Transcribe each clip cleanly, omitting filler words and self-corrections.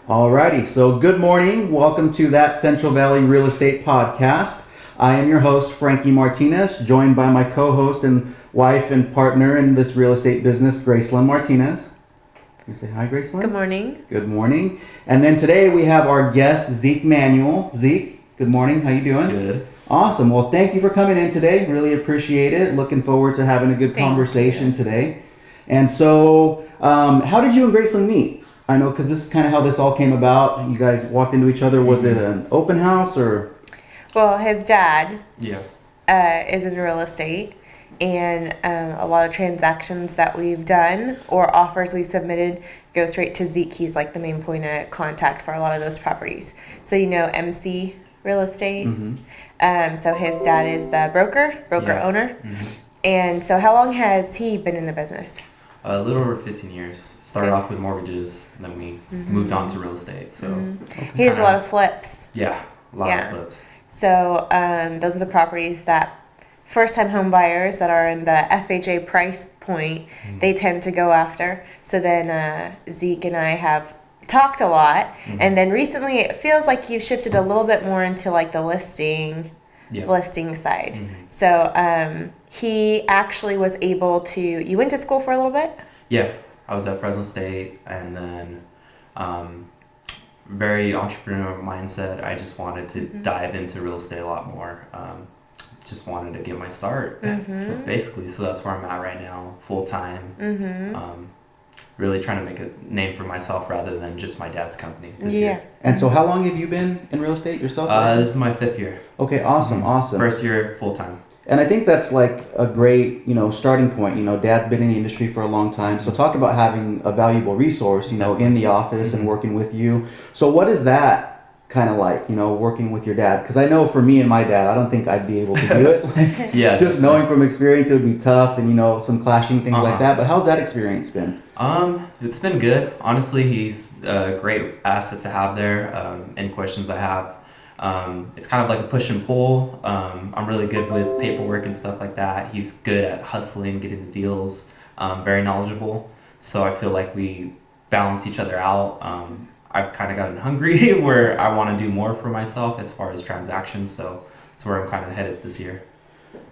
Alrighty, so good morning. Welcome to that Central Valley Real Estate Podcast. I am your host, Frankie Martinez, joined by my co-host and wife and partner in this real estate business, Gracelyn Martinez. Can you say hi, Gracelyn? Good morning. Good morning. And then today we have our guest, Zeke Manuel. Zeke, good morning. How you doing? Good. Awesome. Well, thank you for coming in today. Really appreciate it. Looking forward to having a good Thank conversation you. today. And so, how did you and Gracelyn meet? I know, because this is kind of how this all came about. You guys walked into each other. Was it an open house or? Well, his dad Yeah. is in real estate, and a lot of transactions that we've done or offers we've submitted go straight to Zeke. He's like the main point of contact for a lot of those properties. So MC Real Estate. Mm-hmm. So his dad is the broker Yeah. owner. Mm-hmm. And so how long has he been in the business? A little over 15 years. Started off with mortgages, then we moved on to real estate. So He has a lot of flips. yeah, a lot Yeah. of flips. So those are the properties that first-time home buyers that are in the FHA price point, they tend to go after. So then Zeke and I have talked a lot, and then recently it feels like you've shifted a little bit more into like the listing side. So he actually was able to. You went to school for a little bit? Yeah, I was at Fresno State, and then very entrepreneurial mindset. I just wanted to dive into real estate a lot more. Just wanted to get my start, basically. So that's where I'm at right now, full time. Really trying to make a name for myself rather than just my dad's company this year. And so how long have you been in real estate yourself? This is my 5th year. Okay, awesome. First year full time. And I think that's like a great, starting point. Dad's been in the industry for a long time. So talk about having a valuable resource, in the office and working with you. So what is that kind of like, working with your dad? Because I know for me and my dad, I don't think I'd be able to do it. Yeah. Just knowing from experience, it would be tough and, some clashing things like that. But how's that experience been? It's been good. Honestly, he's a great asset to have there. Any questions I have. It's kind of like a push and pull. I'm really good with paperwork and stuff like that. He's good at hustling, getting the deals, very knowledgeable. So I feel like we balance each other out. I've kind of gotten hungry where I want to do more for myself as far as transactions. So that's where I'm kind of headed this year.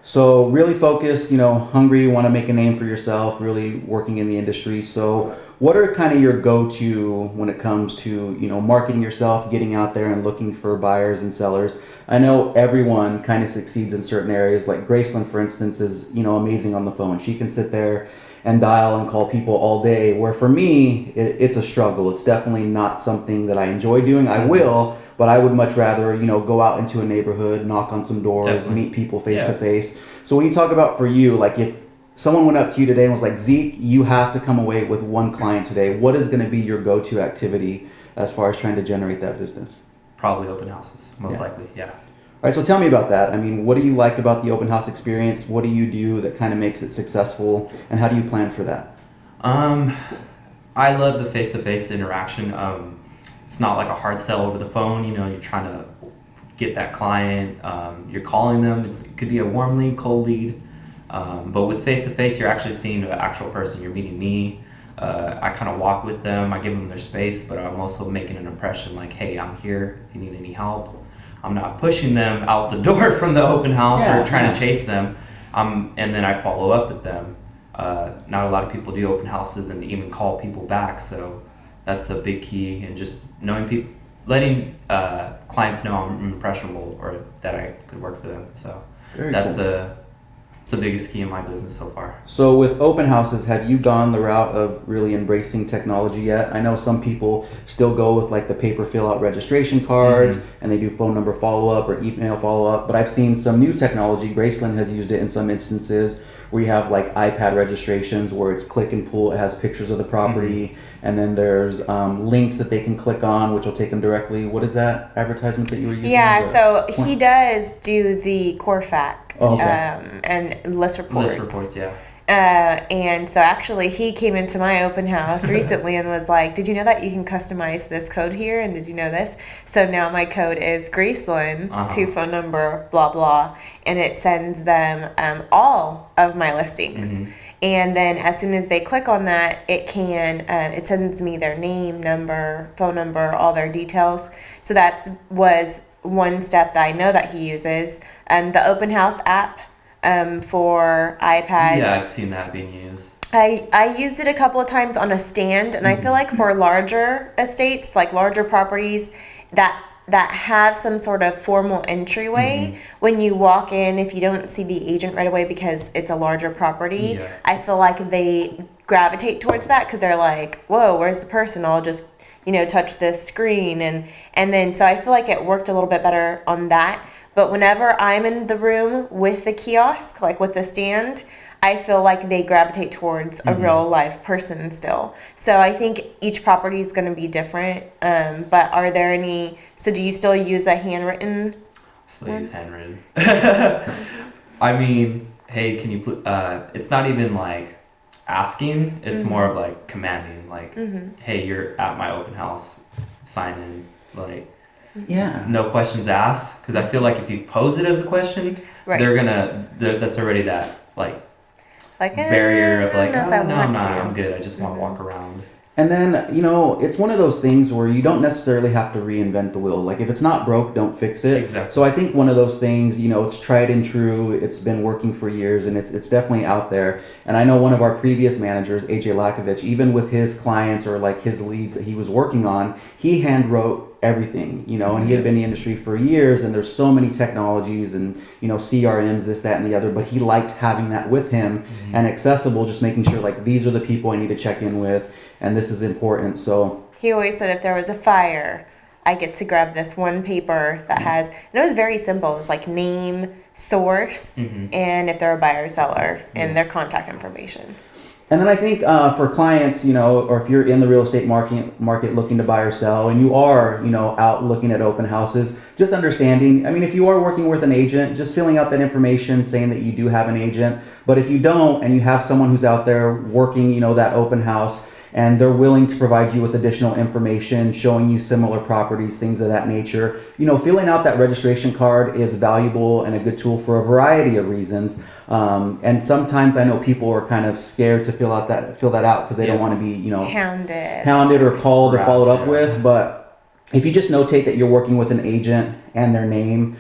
So really focused, hungry, want to make a name for yourself, really working in the industry. So what are kind of your go-to when it comes to, marketing yourself, getting out there and looking for buyers and sellers? I know everyone kind of succeeds in certain areas. Like Gracelyn, for instance, is, amazing on the phone. She can sit there and dial and call people all day, where for me, it's a struggle. It's definitely not something that I enjoy doing. I will, but I would much rather, go out into a neighborhood, knock on some doors, Definitely. meet people face to face. So when you talk about for you, like if someone went up to you today and was like, Zeke, you have to come away with one client today, what is going to be your go-to activity as far as trying to generate that business? Probably open houses, most likely, yeah. All right, so tell me about that. I mean, what do you like about the open house experience? What do you do that kind of makes it successful, and how do you plan for that? I love the face-to-face interaction. It's not like a hard sell over the phone. You're trying to get that client. You're calling them. It could be a warm lead, cold lead. But with face-to-face, you're actually seeing the actual person. You're meeting me. I kind of walk with them. I give them their space, but I'm also making an impression like, hey, I'm here if you need any help. I'm not pushing them out the door from the open house or trying to chase them. And then I follow up with them. Not a lot of people do open houses and even call people back. So that's a big key. And just knowing people, letting clients know I'm impressionable or that I could work for them. So that's the biggest key in my business so far. So with open houses, have you gone the route of really embracing technology yet? I know some people still go with like the paper fill out registration cards and they do phone number follow up or email follow up, but I've seen some new technology. Gracelyn has used it in some instances where you have like iPad registrations where it's click and pull, it has pictures of the property, and then there's links that they can click on which will take them directly. What is that advertisement that you were using? Yeah, so he does do the Corp and list reports. List reports, yeah. And so actually he came into my open house recently and was like, did you know that you can customize this code here? And did you know this? So now my code is Gracelyn to phone number, blah, blah. And it sends them all of my listings. And then as soon as they click on that, it sends me their name, number, phone number, all their details. So that was one step that I know that he uses. The open house app for iPads. Yeah, I've seen that being used. I used it a couple of times on a stand, and I feel like for larger estates, like larger properties that have some sort of formal entryway, when you walk in, if you don't see the agent right away because it's a larger property, I feel like they gravitate towards that because they're like, whoa, where's the person? I'll just, touch this screen. And then, so I feel like it worked a little bit better on that. But whenever I'm in the room with the kiosk, like with the stand, I feel like they gravitate towards a real life person still. So I think each property is going to be different. But are there any, so do you still use a handwritten? Still use handwritten. I mean, hey, can you put, it's not even like asking, it's more of like commanding, like, hey, you're at my open house, sign in, like, no questions asked. Because I feel like if you pose it as a question, that's already that, like barrier of like, oh, no, I'm not, I'm good, I just want to walk around. And then, it's one of those things where you don't necessarily have to reinvent the wheel. Like, if it's not broke, don't fix it. Exactly. So I think one of those things, it's tried and true. It's been working for years, and it's definitely out there. And I know one of our previous managers, AJ Lakovich, even with his clients or like his leads that he was working on, he hand wrote everything, and he had been in the industry for years, and there's so many technologies and, CRMs, this, that, and the other, but he liked having that with him and accessible, just making sure like these are the people I need to check in with. And this is important. So he always said if there was a fire, I get to grab this one paper that has, and it was very simple. It was like name, source, and if they're a buyer or seller, and their contact information. And then I think for clients, or if you're in the real estate market looking to buy or sell, and you are, out looking at open houses, just understanding, I mean, if you are working with an agent, just filling out that information, saying that you do have an agent. But if you don't, and you have someone who's out there working, that open house, and they're willing to provide you with additional information, showing you similar properties, things of that nature. Filling out that registration card is valuable and a good tool for a variety of reasons. And sometimes I know people are kind of scared to fill that out because they don't want to be, hounded or called or followed up with. But if you just notate that you're working with an agent and their name,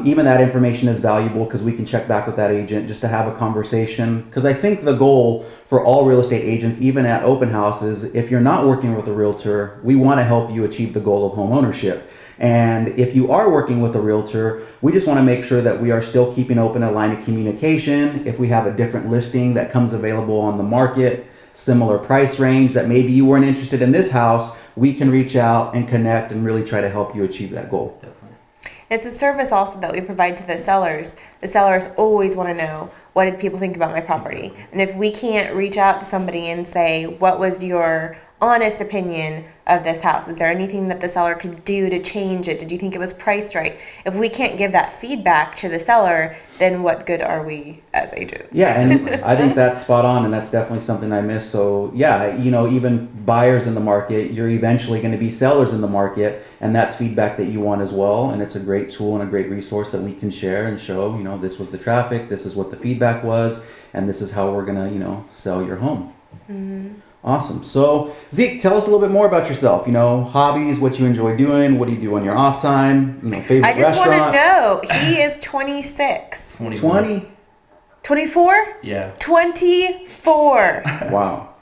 even that information is valuable because we can check back with that agent just to have a conversation. Because I think the goal for all real estate agents, even at open houses, if you're not working with a realtor, we want to help you achieve the goal of home ownership. And if you are working with a realtor, we just want to make sure that we are still keeping open a line of communication. If we have a different listing that comes available on the market, similar price range, that maybe you weren't interested in this house, we can reach out and connect and really try to help you achieve that goal. Definitely. It's a service also that we provide to the sellers. The sellers always want to know, what did people think about my property? Exactly. And if we can't reach out to somebody and say, what was your honest opinion of this house? Is there anything that the seller could do to change it? Did you think it was priced right? If we can't give that feedback to the seller, then what good are we as agents? Yeah, and I think that's spot on, and that's definitely something I miss. So yeah, even buyers in the market, you're eventually going to be sellers in the market, and that's feedback that you want as well. And it's a great tool and a great resource that we can share and show, this was the traffic, this is what the feedback was, and this is how we're going to, sell your home. Awesome. So Zeke, tell us a little bit more about yourself. Hobbies, what you enjoy doing, what do you do on your off time, favorite I just restaurant. want to know, he is 26. 20? 24? Yeah. 24. Wow.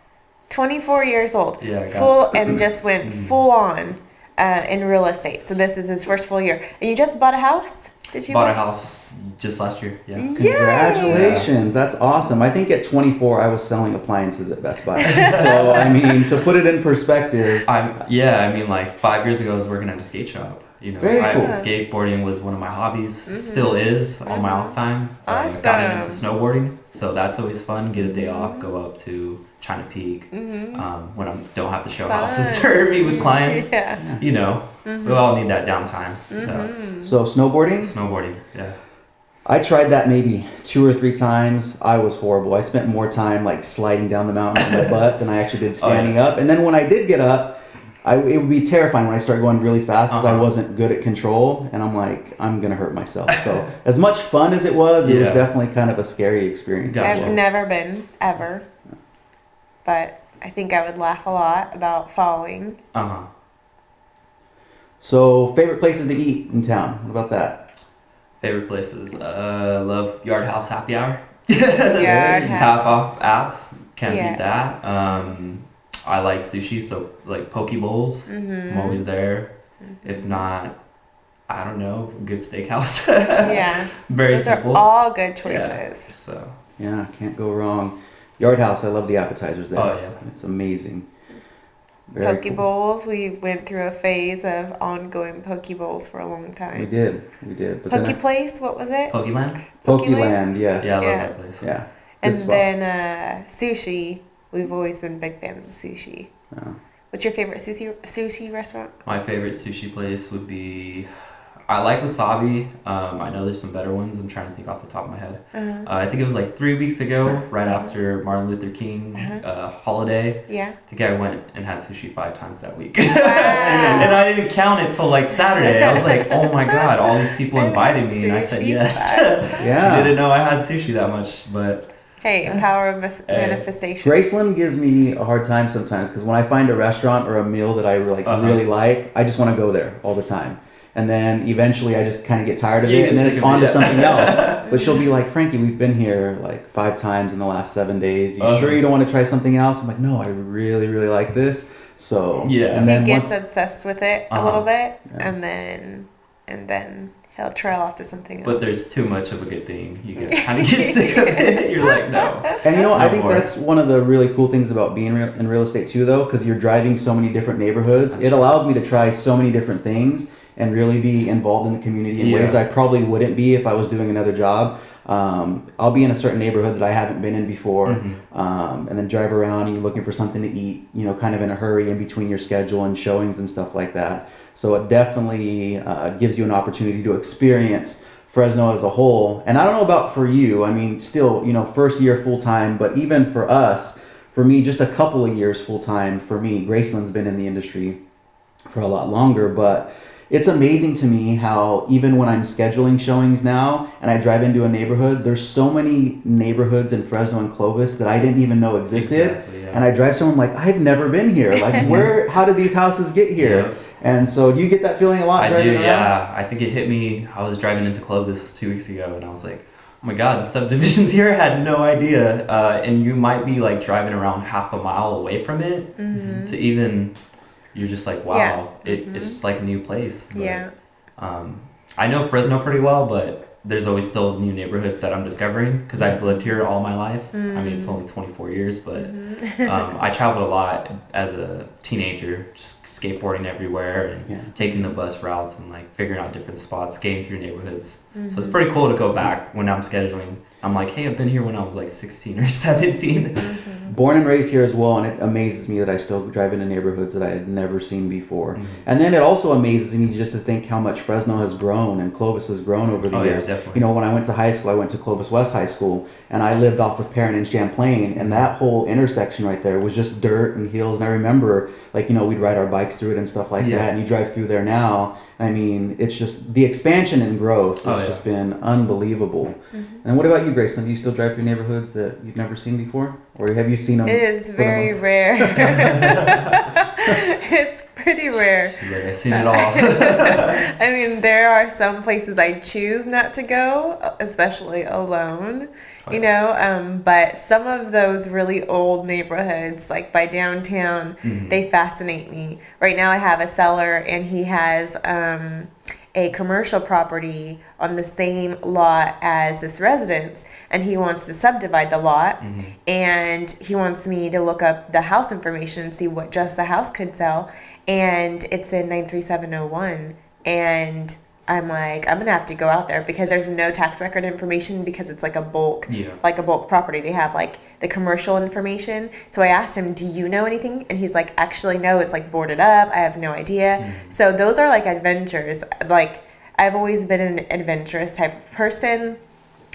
24 years old. Yeah, I got and just went full on in real estate. So this is his first full year. And you just bought a house? Did you Bought a house just last year. Yeah. Congratulations. That's awesome. I think at 24 I was selling appliances at Best Buy. So I mean, to put it in perspective. Like 5 years ago I was working at a skate shop. Very cool. Skateboarding was one of my hobbies. Still is on my off time. Awesome. Got into snowboarding, so that's always fun. Get a day off, go up to China Peak when I don't have to show houses or meet with clients. We all need that downtime. So snowboarding? Snowboarding, yeah. I tried that maybe 2 or 3 times. I was horrible. I spent more time like sliding down the mountain on my butt than I actually did standing up. And then when I did get up, it would be terrifying when I start going really fast because I Uh-huh. wasn't good at control, and I'm like, I'm gonna hurt myself. So as much fun as it was Yeah. definitely kind of a scary experience. Gotcha. as I've well. never been ever, but I think I would laugh a lot about falling. Uh-huh. So favorite places to eat in town? What about that? Favorite places. Love Yard House Happy Hour. Yard Half House. off apps. Can't Yes. beat that. I like sushi, so like poke bowls. I'm always there. If not, I don't know, good steakhouse. Yeah. Very Those simple. are all good Yeah, choices. so Yeah, can't go wrong. Yard House, I love the appetizers there. Oh, yeah. It's amazing. Very Poke cool. bowls. We went through a phase of ongoing poke bowls for a long We time. did. But Poke then place. What was it? Pokeland? Pokeland, yes. Yeah, I love Yeah. that place. Yeah. Good And spot. then sushi. We've always been big fans of sushi. Yeah. What's your favorite sushi restaurant? My favorite sushi place would be, I like Wasabi. I know there's some better ones. I'm trying to think off the top of my head. Uh-huh. I think it was like 3 weeks ago, right after Martin Luther King holiday. Yeah. I think I went and had sushi 5 times that week. Wow. And I didn't count it till like Saturday. I was like, oh my God, all these people I invited had me. And I said sushi yes. 5 times. Yeah. Didn't know I had sushi that much, but Hey, power of manifestation. Gracelyn gives me a hard time sometimes because when I find a restaurant or a meal that I really like, I just want to go there all the time. And then eventually I just kind of get tired of You it, get and then sick it's of it, on to yeah. something else. But she'll be like, Frankie, we've been here like 5 times in the last 7 days. You sure you don't want to try something else? I'm like, no, I really, really like this. So Yeah. and He then gets once, obsessed with it a little bit, and then he'll trail off to something else. But there's too much of a good thing. You kind of get sick of it. You're like, no. and I No think more. that's one of the really cool things about being in real estate too, though, because you're driving so many different neighborhoods. That's It right. allows me to try so many different things and really be involved in the community in ways Yeah. I probably wouldn't be if I was doing another job. I'll be in a certain neighborhood that I haven't been in before, and then drive around and you're looking for something to eat, kind of in a hurry in between your schedule and showings and stuff like that. So it definitely gives you an opportunity to experience Fresno as a whole. And I don't know about for you, I mean, still, first year full time, but even for us, for me, just a couple of years full time for me. Gracelyn's been in the industry for a lot longer, but it's amazing to me how even when I'm scheduling showings now and I drive into a neighborhood, there's so many neighborhoods in Fresno and Clovis that I didn't even know existed. Exactly, yeah. And I drive somewhere, I'm like, I've never been here. Like, how did these houses get here? Yeah. And so do you get that feeling a lot I driving do, around? yeah. I think it hit me. I was driving into Clovis 2 weeks ago, and I was like, oh my God, the subdivisions here. I had no idea. And you might be like driving around half a mile away from it to even, you're just like, wow, Yeah. it's just like a new place. But, Yeah. I know Fresno pretty well, but there's always still new neighborhoods that I'm discovering because I've lived here all my life. I mean, it's only 24 years, but I traveled a lot as a teenager, just skateboarding everywhere and taking the bus routes and like figuring out different spots, skating through neighborhoods. So it's pretty cool to go back when I'm scheduling. I'm like, hey, I've been here when I was like 16 or 17. Born and raised here as well, and it amazes me that I still drive into neighborhoods that I had never seen before. And then it also amazes me just to think how much Fresno has grown and Clovis has grown over the years. Yeah, definitely. When I went to high school, I went to Clovis West High School, and I lived off of Perrin and Champlain, and that whole intersection right there was just dirt and hills. And I remember, we'd ride our bikes through it and stuff like that, and you drive through there now. I mean, it's just the expansion and growth has just been unbelievable. And what about you, Gracelyn? Do you still drive through neighborhoods that you've never seen before? Or have you seen them? It is very rare. It's pretty rare. She's like, I've seen it all. I mean, there are some places I choose not to go, especially alone, but some of those really old neighborhoods, like by downtown, they fascinate me. Right now I have a seller and he has a commercial property on the same lot as this residence, and he wants to subdivide the lot, and he wants me to look up the house information and see what just the house could sell, and it's in 93701, and I'm like, I'm gonna have to go out there because there's no tax record information because it's like a bulk property. They have like the commercial information. So I asked him, do you know anything? And he's like, actually no, it's like boarded up. I have no idea. So those are like adventures. Like I've always been an adventurous type of person.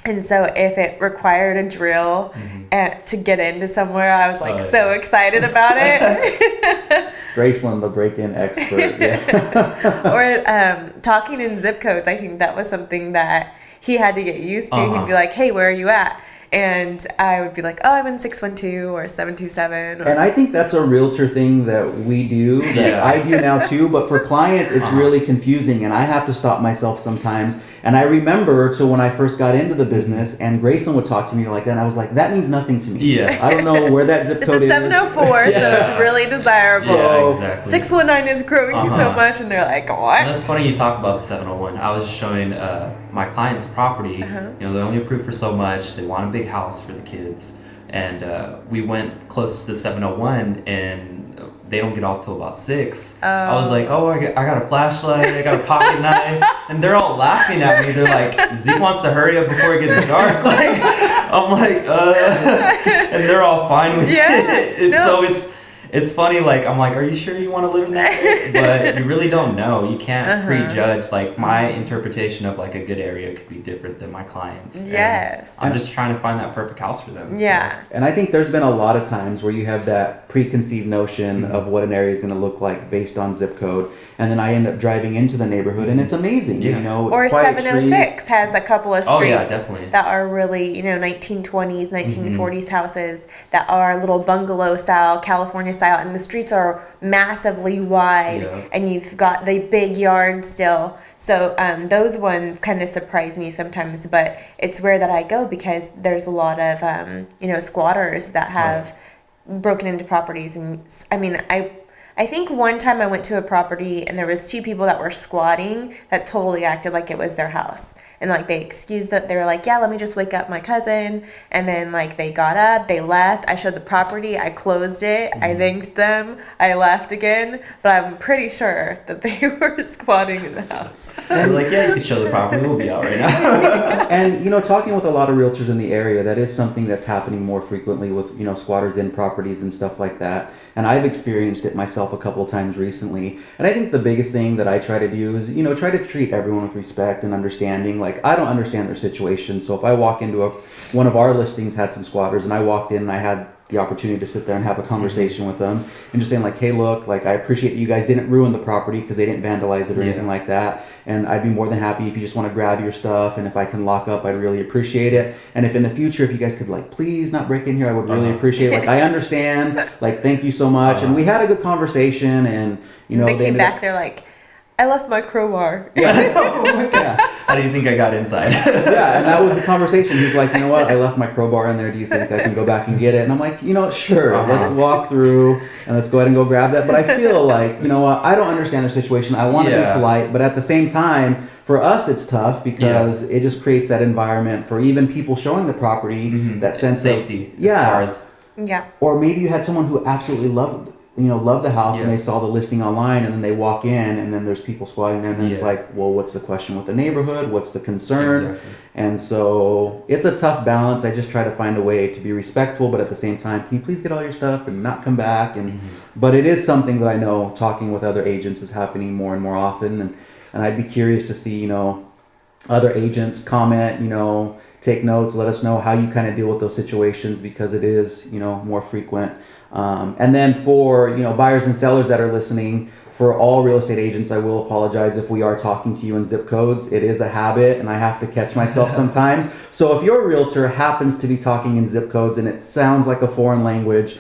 And so if it required a drill to get into somewhere, I was like so excited about it. Gracelyn, the break-in expert. Yeah. Or talking in zip codes. I think that was something that he had to get used to. He'd be like, "Hey, where are you at?" And I would be like, "Oh, I'm in 612 or 727." And I think that's a realtor thing that we do, that I do now too. But for clients, it's really confusing, and I have to stop myself sometimes. And I remember, so when I first got into the business, and Gracelyn would talk to me like that, and I was like, that means nothing to me. Yeah. I don't know where that zip code is. It's a 704, so it's really desirable. Yeah, exactly. 619 is growing so much, and they're like, what? And that's funny you talk about the 701. I was just showing my client's property. You know, they're only approved for so much. They want a big house for the kids. And we went close to the 701, and they don't get off till about 6. I was like, oh, I got a flashlight, I got a pocket knife, and they're all laughing at me. They're like, Zeke wants to hurry up before it gets dark. Like, I'm like, and they're all fine with it. So it's funny. Like, I'm like, are you sure you want to live in that? But you really don't know. You can't prejudge. Like, my interpretation of like a good area could be different than my clients. Yes. And I'm just trying to find that perfect house for them. Yeah. So. And I think there's been a lot of times where you have that preconceived notion of what an area is going to look like based on zip code, and then I end up driving into the neighborhood, and it's amazing. You know, or quiet 706 street. has a couple of streets Definitely. that are really, 1920s, 1940s houses that are little bungalow style, California style, and the streets are massively wide, and you've got the big yard still. So those ones kind of surprise me sometimes, but it's rare that I go because there's a lot of squatters that have broken into properties. And I mean, I think one time I went to a property and there was 2 people that were squatting that totally acted like it was their house. And like they excused it. They were like, yeah, let me just wake up my cousin. And then like they got up, they left. I showed the property, I closed it, I thanked them, I left again. But I'm pretty sure that they were squatting in the house. And like, yeah, you can show the property. We'll be out right now. And talking with a lot of realtors in the area, that is something that's happening more frequently with squatters in properties and stuff like that. And I've experienced it myself a couple of times recently. And I think the biggest thing that I try to do is try to treat everyone with respect and understanding. Like, I don't understand their situation, so if I walk into one of our listings had some squatters, and I walked in and I had the opportunity to sit there and have a conversation with them and just saying like, hey, look, like, I appreciate that you guys didn't ruin the property because they didn't vandalize it or anything like that, and I'd be more than happy if you just want to grab your stuff, and if I can lock up, I'd really appreciate it. And if in the future, if you guys could like please not break in here, I would really appreciate it. Like, I understand, like, thank you so much. And we had a good conversation, and they came back, they're like, I left my crowbar. Yeah. How do you think I got inside? Yeah, and that was the conversation. He's like, you know what? I left my crowbar in there. Do you think I can go back and get it? And I'm like, sure. Let's walk through and let's go ahead and go grab that. But I feel like, what? I don't understand their situation. I want to be polite, but at the same time, for us, it's tough because it just creates that environment for even people showing the property, that sense of safety. As far as, Or maybe you had someone who absolutely loved the house and they saw the listing online, and then they walk in and then there's people squatting there, and then it's like, well, what's the question with the neighborhood? What's the concern? Exactly. And so it's a tough balance. I just try to find a way to be respectful, but at the same time, can you please get all your stuff and not come back? And but it is something that I know talking with other agents is happening more and more often, and I'd be curious to see other agents comment, take notes, let us know how you kind of deal with those situations, because it is more frequent. And then for buyers and sellers that are listening, for all real estate agents, I will apologize if we are talking to you in zip codes. It is a habit, and I have to catch myself sometimes. So if your realtor happens to be talking in zip codes and it sounds like a foreign language,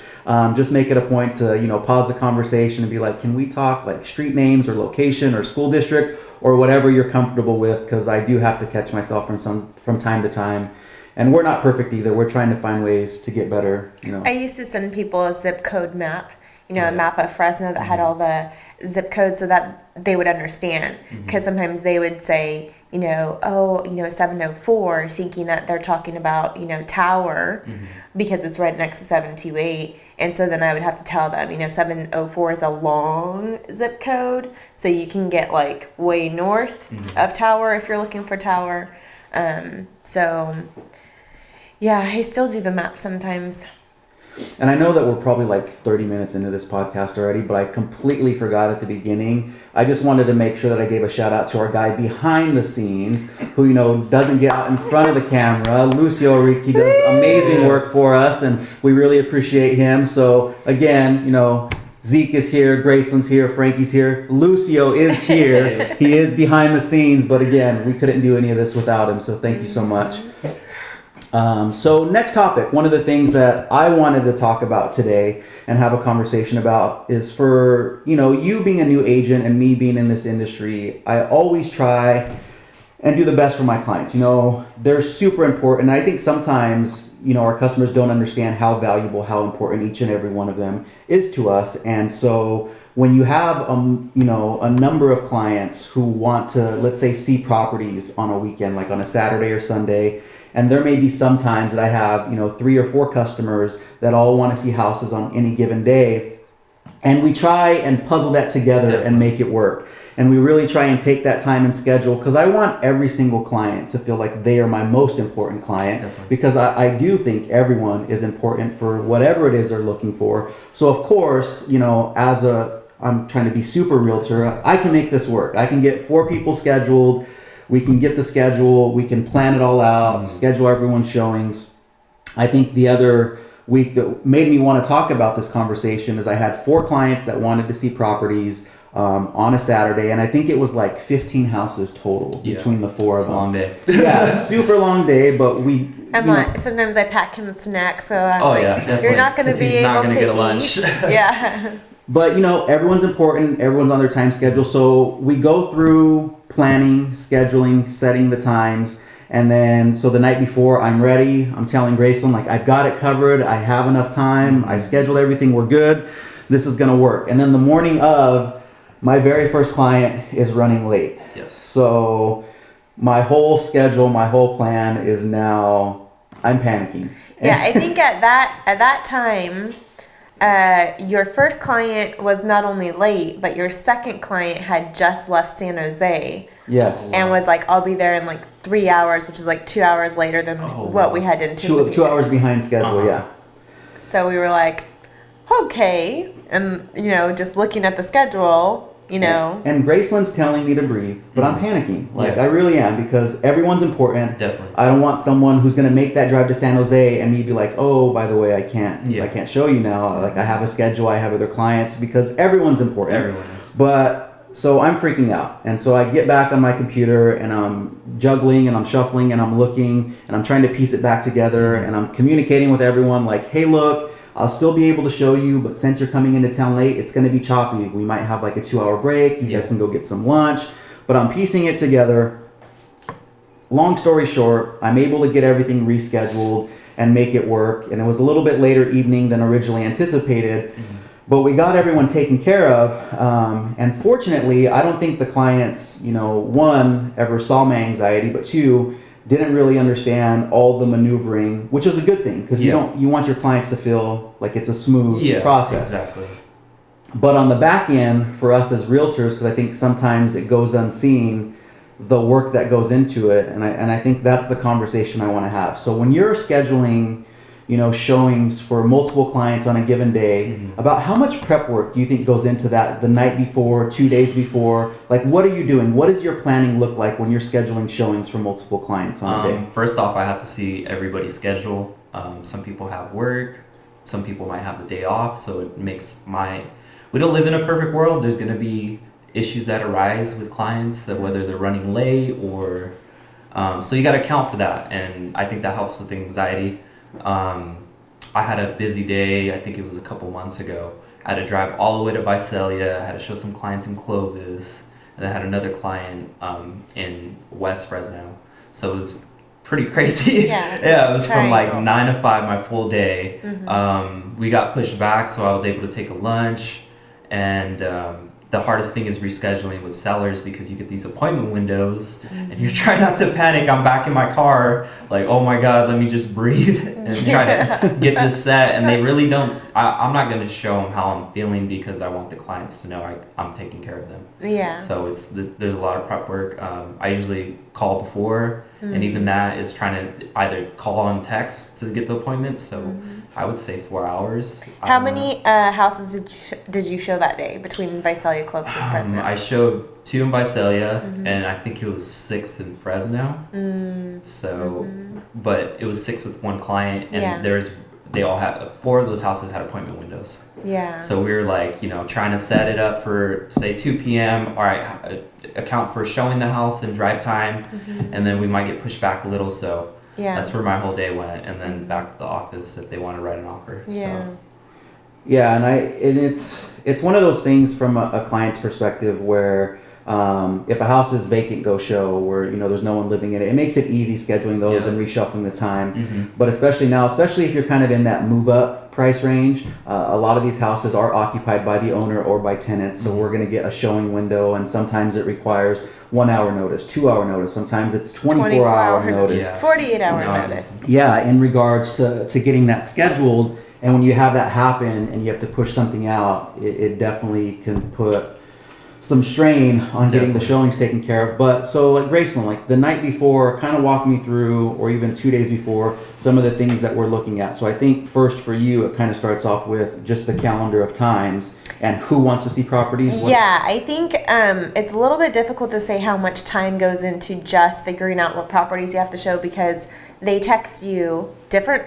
just make it a point to pause the conversation and be like, can we talk like street names or location or school district or whatever you're comfortable with, because I do have to catch myself from time to time. And we're not perfect either. We're trying to find ways to get better. I used to send people a zip code map, a map of Fresno that had all the zip codes so that they would understand. Because sometimes they would say, 704, thinking that they're talking about, Tower, because it's right next to 728. And so then I would have to tell them, 704 is a long zip code, so you can get like way north of Tower if you're looking for Tower. I still do the map sometimes. And I know that we're probably like 30 minutes into this podcast already, but I completely forgot at the beginning. I just wanted to make sure that I gave a shout out to our guy behind the scenes who, doesn't get out in front of the camera. Lucio Ricci does amazing work for us, and we really appreciate him. So again, Zeke is here, Gracelyn's here, Frankie's here, Lucio is here. He is behind the scenes, but again, we couldn't do any of this without him, so thank you so much. So next topic, one of the things that I wanted to talk about today and have a conversation about is for, you being a new agent and me being in this industry, I always try and do the best for my clients. They're super important. I think sometimes, our customers don't understand how valuable, how important each and every one of them is to us. And so when you have, a number of clients who want to, let's say, see properties on a weekend, like on a Saturday or Sunday, and there may be some times that I have, 3 or 4 customers that all want to see houses on any given day. And we try and puzzle that together and make it work. And we really try and take that time and schedule, because I want every single client to feel like they are my most important client. Definitely. Because I do think everyone is important for whatever it is they're looking for. So of course, I'm trying to be super realtor, I can make this work. I can get 4 people scheduled. We can get the schedule. We can plan it all out, schedule everyone's showings. I think the other week that made me want to talk about this conversation is I had 4 clients that wanted to see properties on a Saturday, and I think it was like 15 houses total between the 4 of them. Long day. Yeah, super long day, but sometimes I pack him snacks, so I'm definitely. you're not going to be able to get a eat. lunch. Yeah. But everyone's important, everyone's on their time schedule, so we go through planning, scheduling, setting the times, and then so the night before I'm ready, I'm telling Gracelyn, like, I've got it covered, I have enough time, I scheduled everything, we're good, this is gonna work. And then the morning of, my very first client is running late. Yes. So my whole schedule, my whole plan is now, I'm panicking. Yeah, I think at that time, your first client was not only late, but your second client had just left San Jose. Yes. And was like, I'll be there in like 3 hours, which is like 2 hours later than what we had anticipated. 2 hours behind schedule, yeah. So we were like, okay. And, just looking at the schedule, And Gracelyn's telling me to breathe, but I'm panicking. Like, I really am, because everyone's important. Definitely. I don't want someone who's going to make that drive to San Jose and me be like, oh, by the way, I can't show you now. Like, I have a schedule, I have other clients, because everyone's important. Everyone is. But so I'm freaking out. And so I get back on my computer and I'm juggling and I'm shuffling and I'm looking and I'm trying to piece it back together and I'm communicating with everyone like, hey, look, I'll still be able to show you, but since you're coming into town late, it's going to be choppy. We might have like a 2-hour break. You guys can go get some lunch. But I'm piecing it together. Long story short, I'm able to get everything rescheduled and make it work. And it was a little bit later evening than originally anticipated. But we got everyone taken care of. And fortunately, I don't think the clients, 1, ever saw my anxiety, but 2, didn't really understand all the maneuvering, which is a good thing, because you want your clients to feel like it's a smooth process. Exactly. But on the back end, for us as realtors, because I think sometimes it goes unseen, the work that goes into it, and I think that's the conversation I want to have. So when you're scheduling, showings for multiple clients on a given day, about how much prep work do you think goes into that the night before, 2 days before? Like, what are you doing? What does your planning look like when you're scheduling showings for multiple clients on a day? First off, I have to see everybody's schedule. Some people have work. Some people might have the day off. So it makes we don't live in a perfect world. There's going to be issues that arise with clients, whether they're running late or... so you got to account for that. And I think that helps with anxiety. I had a busy day, I think it was a couple months ago. I had to drive all the way to Visalia. I had to show some clients in Clovis. And I had another client in West Fresno. So it was pretty crazy. Yeah, it was from like 9 to 5 my full day. We got pushed back, so I was able to take a lunch. And the hardest thing is rescheduling with sellers, because you get these appointment windows and you're trying not to panic. I'm back in my car like, oh my God, let me just breathe and try to get this set. And they really don't, I'm not going to show them how I'm feeling, because I want the clients to know I'm taking care of them. Yeah. So there's a lot of prep work. I usually call before, and even that is trying to either call and text to get the appointment. So I would say 4 hours. How many houses did you show that day between Visalia, Clovis, and Fresno? I showed 2 in Visalia, and I think it was 6 in Fresno. So, but it was 6 with one client, and they all had 4 of those houses had appointment windows. Yeah. So we were like, you know, trying to set it up for say 2 p.m. All right, account for showing the house and drive time, and then we might get pushed back a little. So Yeah. that's where my whole day went, and then back to the office if they want to write an offer. Yeah. So. Yeah, and it's one of those things from a client's perspective where if a house is vacant, go show, where you know there's no one living in it. It makes it easy scheduling those and reshuffling the time. But especially now, especially if you're kind of in that move up price range, a lot of these houses are occupied by the owner or by tenants. So we're going to get a showing window, and sometimes it requires 1 hour notice, 2 hour notice. Sometimes it's 24-hour notice, 48-hour notice. Yeah, in regards to getting that scheduled. And when you have that happen and you have to push something out, it definitely can put some strain on getting the showings taken care of. But so like Gracelyn, like the night before, kind of walk me through, or even 2 days before, some of the things that we're looking at. So I think first for you, it kind of starts off with just the calendar of times and who wants to see properties. Yeah, I think it's a little bit difficult to say how much time goes into just figuring out what properties you have to show, because they text you, different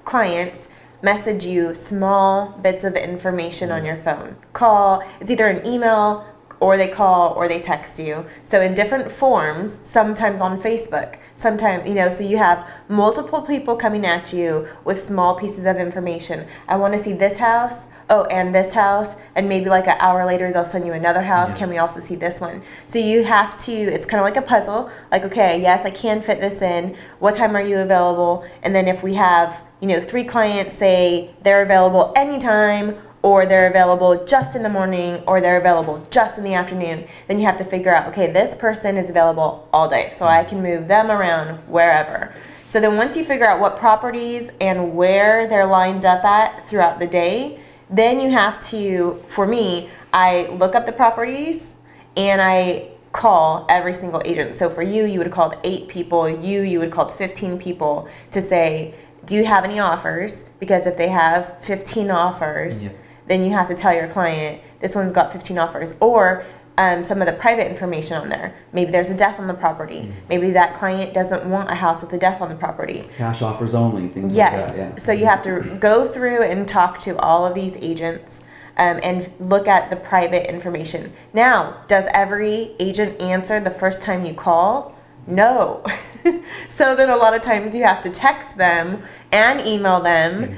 clients message you small bits of information on your phone. Call, it's either an email or they call or they text you. So in different forms, sometimes on Facebook, sometimes, you know, so you have multiple people coming at you with small pieces of information. I want to see this house. Oh, and this house, and maybe like an hour later they'll send you another house. Can we also see this one? So you have to, it's kind of like a puzzle. Like, okay, yes, I can fit this in. What time are you available? And then if we have, you know, 3 clients say they're available anytime, or they're available just in the morning, or they're available just in the afternoon, then you have to figure out, okay, this person is available all day, so I can move them around wherever. So then once you figure out what properties and where they're lined up at throughout the day, then you have to, for me, I look up the properties and I call every single agent. So for you, you would have called 8 people. You would have called 15 people to say, do you have any offers? Because if they have 15 offers, then you have to tell your client, this one's got 15 offers. Or some of the private information on there. Maybe there's a death on the property. Maybe that client doesn't want a house with a death on the property. Cash offers only, things like that. Yeah. So you have to go through and talk to all of these agents and look at the private information. Now, does every agent answer the first time you call? No. So then a lot of times you have to text them and email them,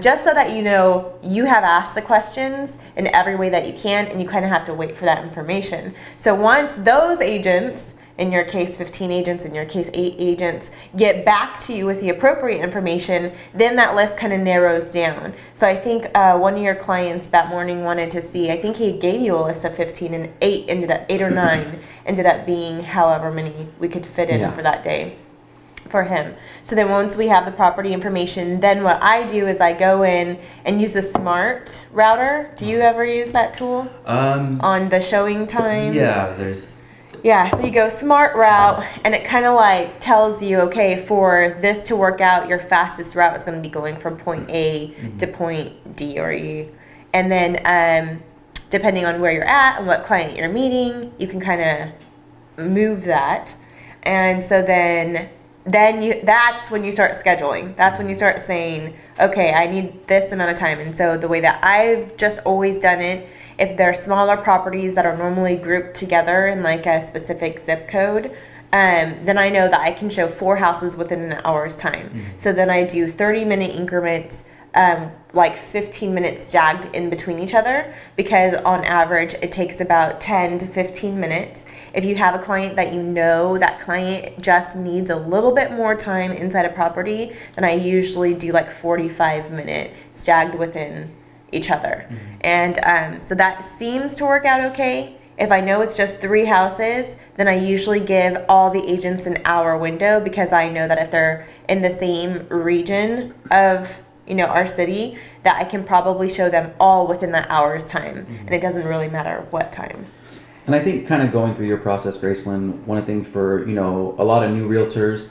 just so that you know you have asked the questions in every way that you can, and you kind of have to wait for that information. So once those agents, in your case 15 agents, in your case 8 agents, get back to you with the appropriate information, then that list kind of narrows down. So I think one of your clients that morning wanted to see, I think he gave you a list of 15, and 8 or 9 ended up being however many we could fit in for that day for him. So then once we have the property information, then what I do is I go in and use a smart router. Do you ever use that tool on the showing time? Yeah, so you go smart route, and it kind of like tells you, okay, for this to work out, your fastest route is going to be going from point A to point D or E. And then depending on where you're at and what client you're meeting, you can kind of move that. And so then that's when you start scheduling. That's when you start saying, okay, I need this amount of time. And so the way that I've just always done it, if they're smaller properties that are normally grouped together in like a specific zip code, then I know that I can show 4 houses within an hour's time. So then I do 30-minute increments, like 15 minutes jagged in between each other, because on average it takes about 10 to 15 minutes. If you have a client that you know that client just needs a little bit more time inside a property, then I usually do like 45 minutes jagged within each other. And so that seems to work out okay. If I know it's just 3 houses, then I usually give all the agents an hour window, because I know that if they're in the same region of, you know, our city, that I can probably show them all within that hour's time. And it doesn't really matter what time. And I think kind of going through your process, Gracelyn, one of the things for, you know, a lot of new realtors,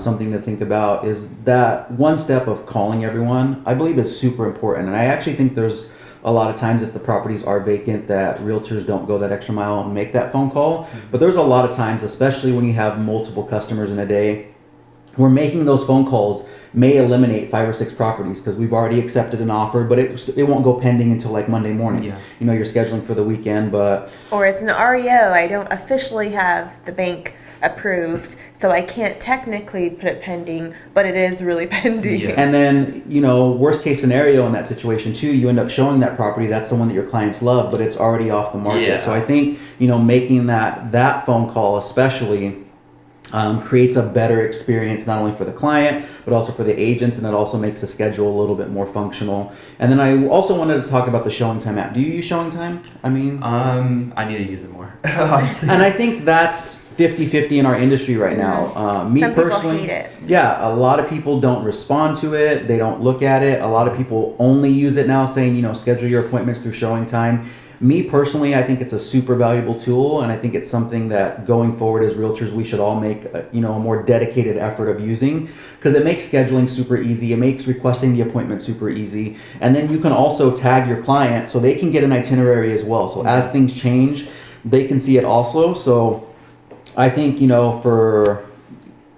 something to think about is that one step of calling everyone, I believe, is super important. And I actually think there's a lot of times, if the properties are vacant, that realtors don't go that extra mile and make that phone call. But there's a lot of times, especially when you have multiple customers in a day, we're making those phone calls may eliminate 5 or 6 properties because we've already accepted an offer, but it won't go pending until like Monday morning. Yeah. You know, you're scheduling for the weekend, but Or it's an REO. I don't officially have the bank approved, so I can't technically put it pending, but it is really pending. Yeah. and then, you know, worst case scenario in that situation too, you end up showing that property, that's the one that your clients love, but it's already off the market. Yeah. So I think, you know, making that phone call especially creates a better experience not only for the client but also for the agents, and it also makes the schedule a little bit more functional. And then I also wanted to talk about the Showing Time app. Do you use Showing Time? I mean, I need to use it more. Honestly. and I think that's 50-50 in our industry right now. Me Some personally, people hate it. yeah, a lot of people don't respond to it. They don't look at it. A lot of people only use it now, saying, you know, schedule your appointments through Showing Time. Me personally, I think it's a super valuable tool, and I think it's something that going forward as realtors we should all make a more dedicated effort of using, because it makes scheduling super easy. It makes requesting the appointment super easy, and then you can also tag your client so they can get an itinerary as well. So as things change, they can see it also. So I think, you know, for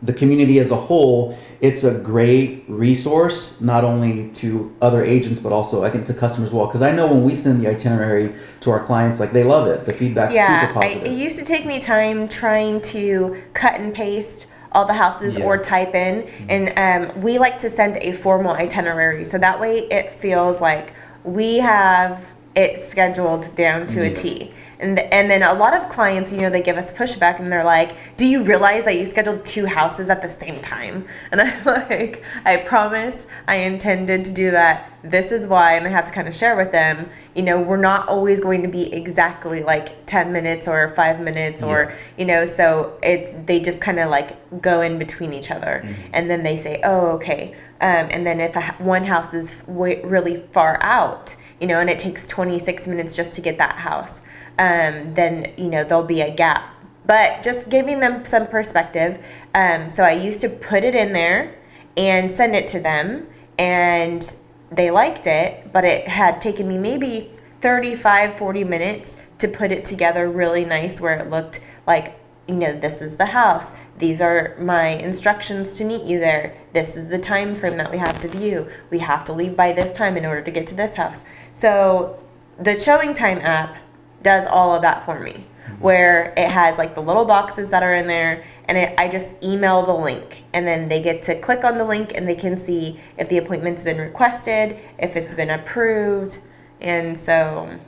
the community as a whole, it's a great resource, not only to other agents, but also I think to customers as well. Because I know when we send the itinerary to our clients, like, they love it. The feedback's super positive. It used to take me time trying to cut and paste all the houses or type in, and we like to send a formal itinerary, so that way it feels like we have it scheduled down to a T. And then a lot of clients, you know, they give us pushback and they're like, do you realize that you scheduled 2 houses at the same time? And I'm like, I promise I intended to do that. This is why. And I have to kind of share with them, you know, we're not always going to be exactly like 10 minutes or 5 minutes or, you know, so they just kind of like go in between each other. And then they say, oh, okay. And then if one house is really far out, you know, and it takes 26 minutes just to get that house, then, you know, there'll be a gap. But just giving them some perspective. So I used to put it in there and send it to them, and they liked it, but it had taken me maybe 35-40 minutes to put it together really nice, where it looked like, you know, this is the house, these are my instructions to meet you there, this is the time frame that we have to view, we have to leave by this time in order to get to this house. So the Showing Time app does all of that for me, where it has like the little boxes that are in there, and I just email the link, and then they get to click on the link and they can see if the appointment's been requested, if it's been approved. And so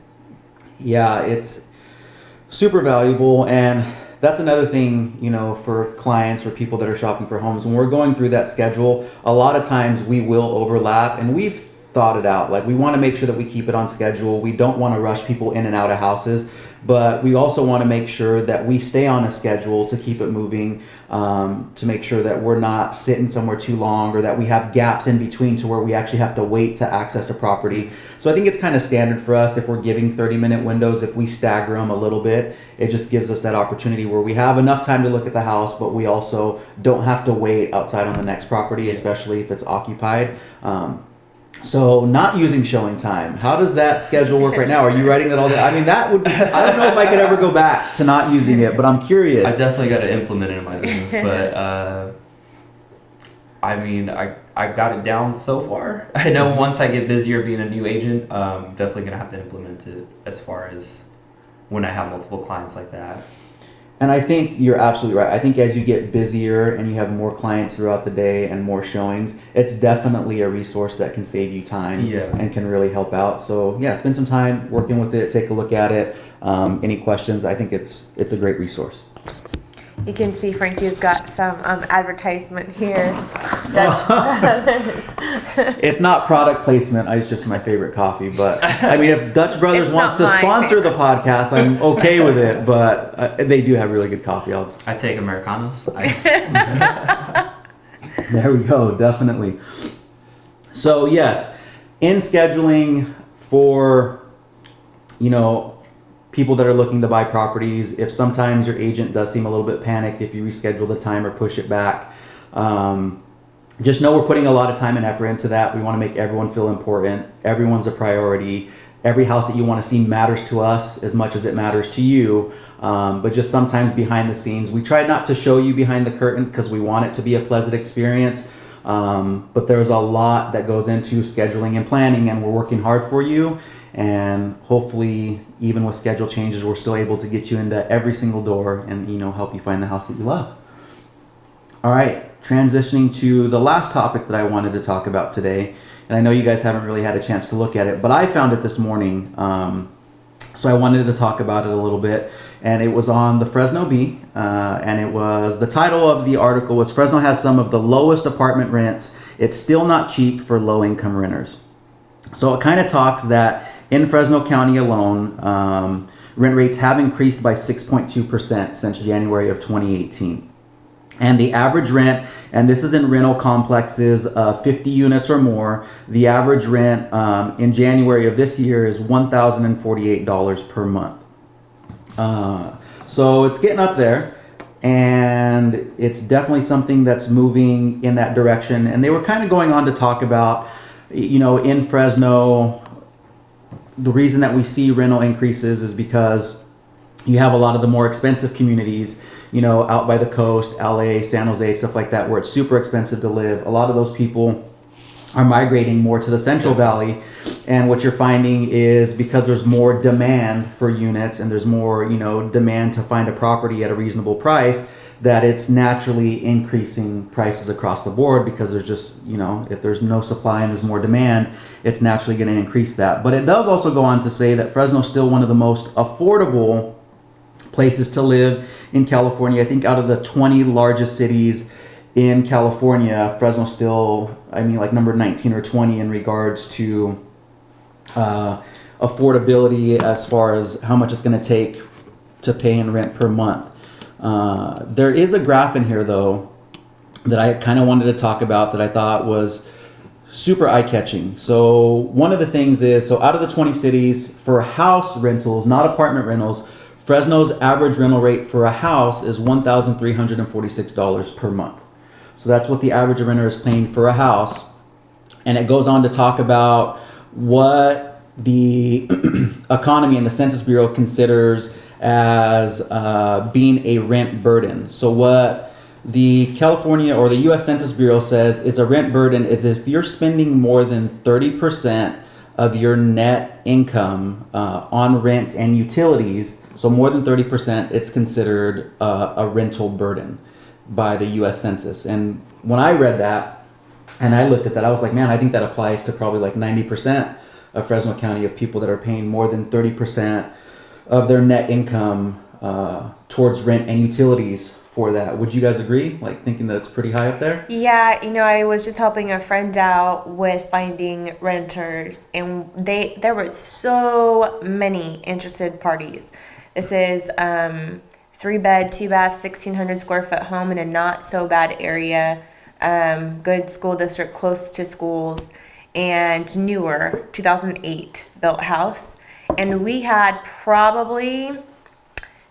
yeah, it's super valuable. And that's another thing, you know, for clients or people that are shopping for homes. When we're going through that schedule, a lot of times we will overlap, and we've thought it out. Like, we want to make sure that we keep it on schedule. We don't want to rush people in and out of houses, but we also want to make sure that we stay on a schedule to keep it moving, to make sure that we're not sitting somewhere too long, or that we have gaps in between to where we actually have to wait to access a property. So I think it's kind of standard for us, if we're giving 30-minute windows, if we stagger them a little bit, it just gives us that opportunity where we have enough time to look at the house, but we also don't have to wait outside on the next property, especially if it's occupied. So not using Showing Time, how does that schedule work right now? Are you writing that all day? I mean, that would be, I don't know if I could ever go back to not using it, but I'm curious. I definitely got to implement it in my business, but I mean, I got it down so far. I know once I get busier being a new agent, definitely gonna have to implement it as far as when I have multiple clients like that. And I think you're absolutely right. I think as you get busier and you have more clients throughout the day and more showings, it's definitely a resource that can save you time and can really help out. So yeah, spend some time working with it, take a look at it. Any questions? I think it's a great resource. you can see Frankie's got some advertisement here. Dutch It's not product placement. It's just my favorite coffee. But I mean, if Dutch Brothers It's wants to not my sponsor the favorite. podcast, I'm okay with it. But they do have really good coffee. I take Americanos. There we go. Definitely. So yes, in scheduling for, people that are looking to buy properties, if sometimes your agent does seem a little bit panicked if you reschedule the time or push it back, just know we're putting a lot of time and effort into that. We want to make everyone feel important. Everyone's a priority. Every house that you want to see matters to us as much as it matters to you. But just sometimes behind the scenes, we try not to show you behind the curtain because we want it to be a pleasant experience. But there's a lot that goes into scheduling and planning, and we're working hard for you. And hopefully, even with schedule changes, we're still able to get you into every single door and, help you find the house that you love. All right, transitioning to the last topic that I wanted to talk about today. And I know you guys haven't really had a chance to look at it, but I found it this morning. So I wanted to talk about it a little bit. And it was on the Fresno Bee. And it was, the title of the article was, Fresno has some of the lowest apartment rents. It's still not cheap for low income renters. So it kind of talks that in Fresno County alone, rent rates have increased by 6.2% since January of 2018. And the average rent, and this is in rental complexes of 50 units or more, the average rent in January of this year is $1,048 per month. So it's getting up there, and it's definitely something that's moving in that direction. And they were kind of going on to talk about, in Fresno, the reason that we see rental increases is because you have a lot of the more expensive communities, out by the coast, LA, San Jose, stuff like that, where it's super expensive to live. A lot of those people are migrating more to the Central Valley. And what you're finding is because there's more demand for units and there's more, demand to find a property at a reasonable price, that it's naturally increasing prices across the board because there's just, if there's no supply and there's more demand, it's naturally going to increase that. But it does also go on to say that Fresno is still one of the most affordable places to live in California. I think out of the 20 largest cities in California, Fresno's still, like number 19 or 20 in regards to affordability as far as how much it's going to take to pay in rent per month. There is a graph in here, though, that I kind of wanted to talk about that I thought was super eye-catching. So one of the things is, out of the 20 cities, for house rentals, not apartment rentals, Fresno's average rental rate for a house is $1,346 per month. So that's what the average renter is paying for a house. And it goes on to talk about what the economy and the Census Bureau considers as being a rent burden. So what the California or the U.S. Census Bureau says is a rent burden is if you're spending more than 30% of your net income on rent and utilities, so more than 30%, it's considered a rental burden by the U.S. Census. And when I read that and I looked at that, I was like, man, I think that applies to probably like 90% of Fresno County of people that are paying more than 30% of their net income towards rent and utilities for that. Would you guys agree? Like thinking that it's pretty high up there? Yeah, I was just helping a friend out with finding renters, and there were so many interested parties. This is 3-bed, 2-bath, 1,600 square foot home in a not so bad area, good school district, close to schools, and newer, 2008 built house. And we had probably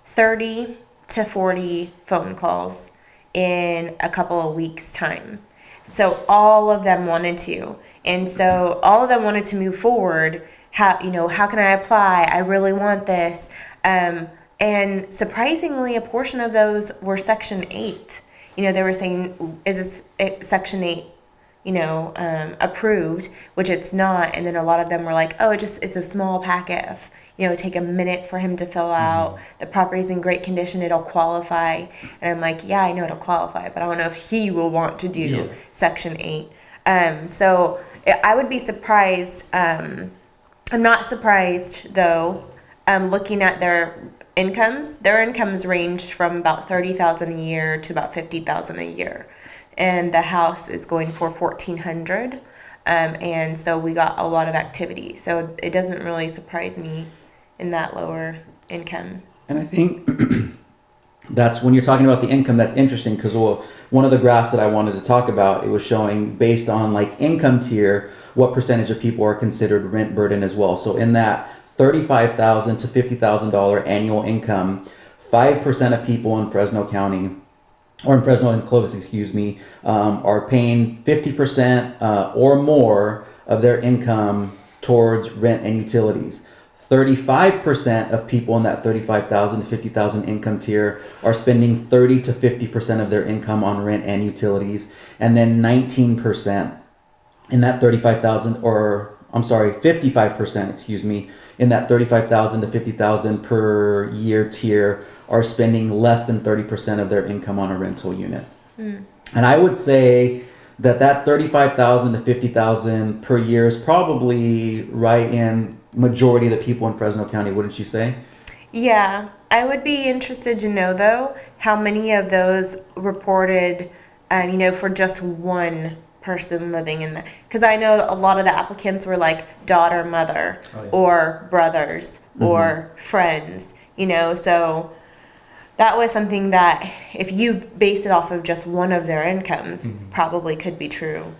30 to 40 phone calls in a couple of weeks' time. So all of them wanted to. And so all of them wanted to move forward. How can I apply? I really want this. And surprisingly, a portion of those were Section 8. They were saying, is this Section 8, approved, which it's not. And then a lot of them were like, oh, it's a small packet of, take a minute for him to fill out. The property's in great condition. It'll qualify. And I'm like, yeah, I know it'll qualify, but I don't know if he will want to do Section 8. So I would be surprised. I'm not surprised, though, looking at their incomes. Their incomes ranged from about $30,000 a year to about $50,000 a year. And the house is going for $1,400. And so we got a lot of activity. So it doesn't really surprise me in that lower income. And I think that's when you're talking about the income, that's interesting because one of the graphs that I wanted to talk about, it was showing based on like income tier, what percentage of people are considered rent burden as well. So in that $35,000 to $50,000 annual income, 5% of people in Fresno County, or in Fresno and Clovis, are paying 50% or more of their income towards rent and utilities. 35% of people in that 35,000 to 50,000 income tier are spending 30 to 50% of their income on rent and utilities. And then 19% in that 35,000, or I'm sorry, 55%, excuse me, in that 35,000 to 50,000 per year tier are spending less than 30% of their income on a rental unit. And I would say that 35,000 to 50,000 per year is probably right in majority of the people in Fresno County, wouldn't you say? Yeah, I would be interested to know though how many of those reported, for just one person living in that. Because I know a lot of the applicants were like daughter, mother, or brothers, or friends. So that was something that if you base it off of just one of their incomes, probably could be true.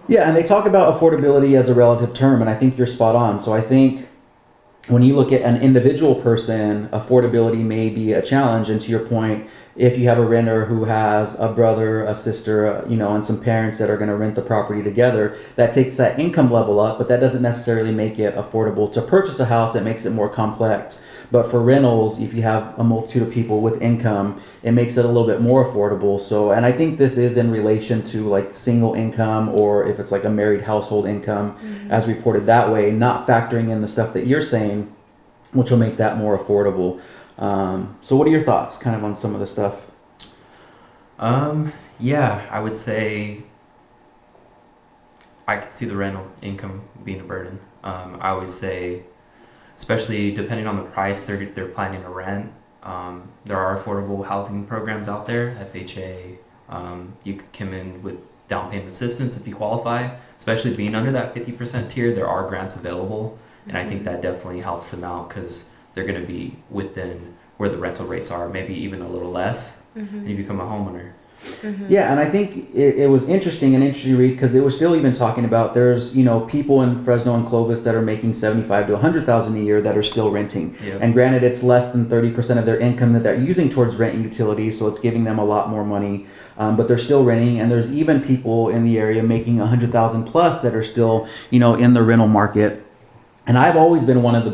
Yeah, and they talk about affordability as a relative term, and I think you're spot on. So I think when you look at an individual person, affordability may be a challenge. And to your point, if you have a renter who has a brother, a sister, and some parents that are going to rent the property together, that takes that income level up, but that doesn't necessarily make it affordable to purchase a house. It makes it more complex. But for rentals, if you have a multitude of people with income, it makes it a little bit more affordable. So, and I think this is in relation to like single income, or if it's like a married household income, as reported that way, not factoring in the stuff that you're saying, which will make that more affordable. So what are your thoughts kind of on some of the stuff? Yeah, I would say I could see the rental income being a burden. I always say, especially depending on the price they're planning to rent. There are affordable housing programs out there, FHA. You could come in with down payment assistance if you qualify, especially being under that 50% tier. There are grants available, and I think that definitely helps them out because they're going to be within where the rental rates are, maybe even a little less, and you become a homeowner. Yeah, and I think it was interesting to read because it was still even talking about there's people in Fresno and Clovis that are making 75 to 100,000 a year that are still renting. Yep. And granted, it's less than 30% of their income that they're using towards rent and utilities, so it's giving them a lot more money. But they're still renting, and there's even people in the area making 100,000 plus that are still in the rental market. And I've always been one of the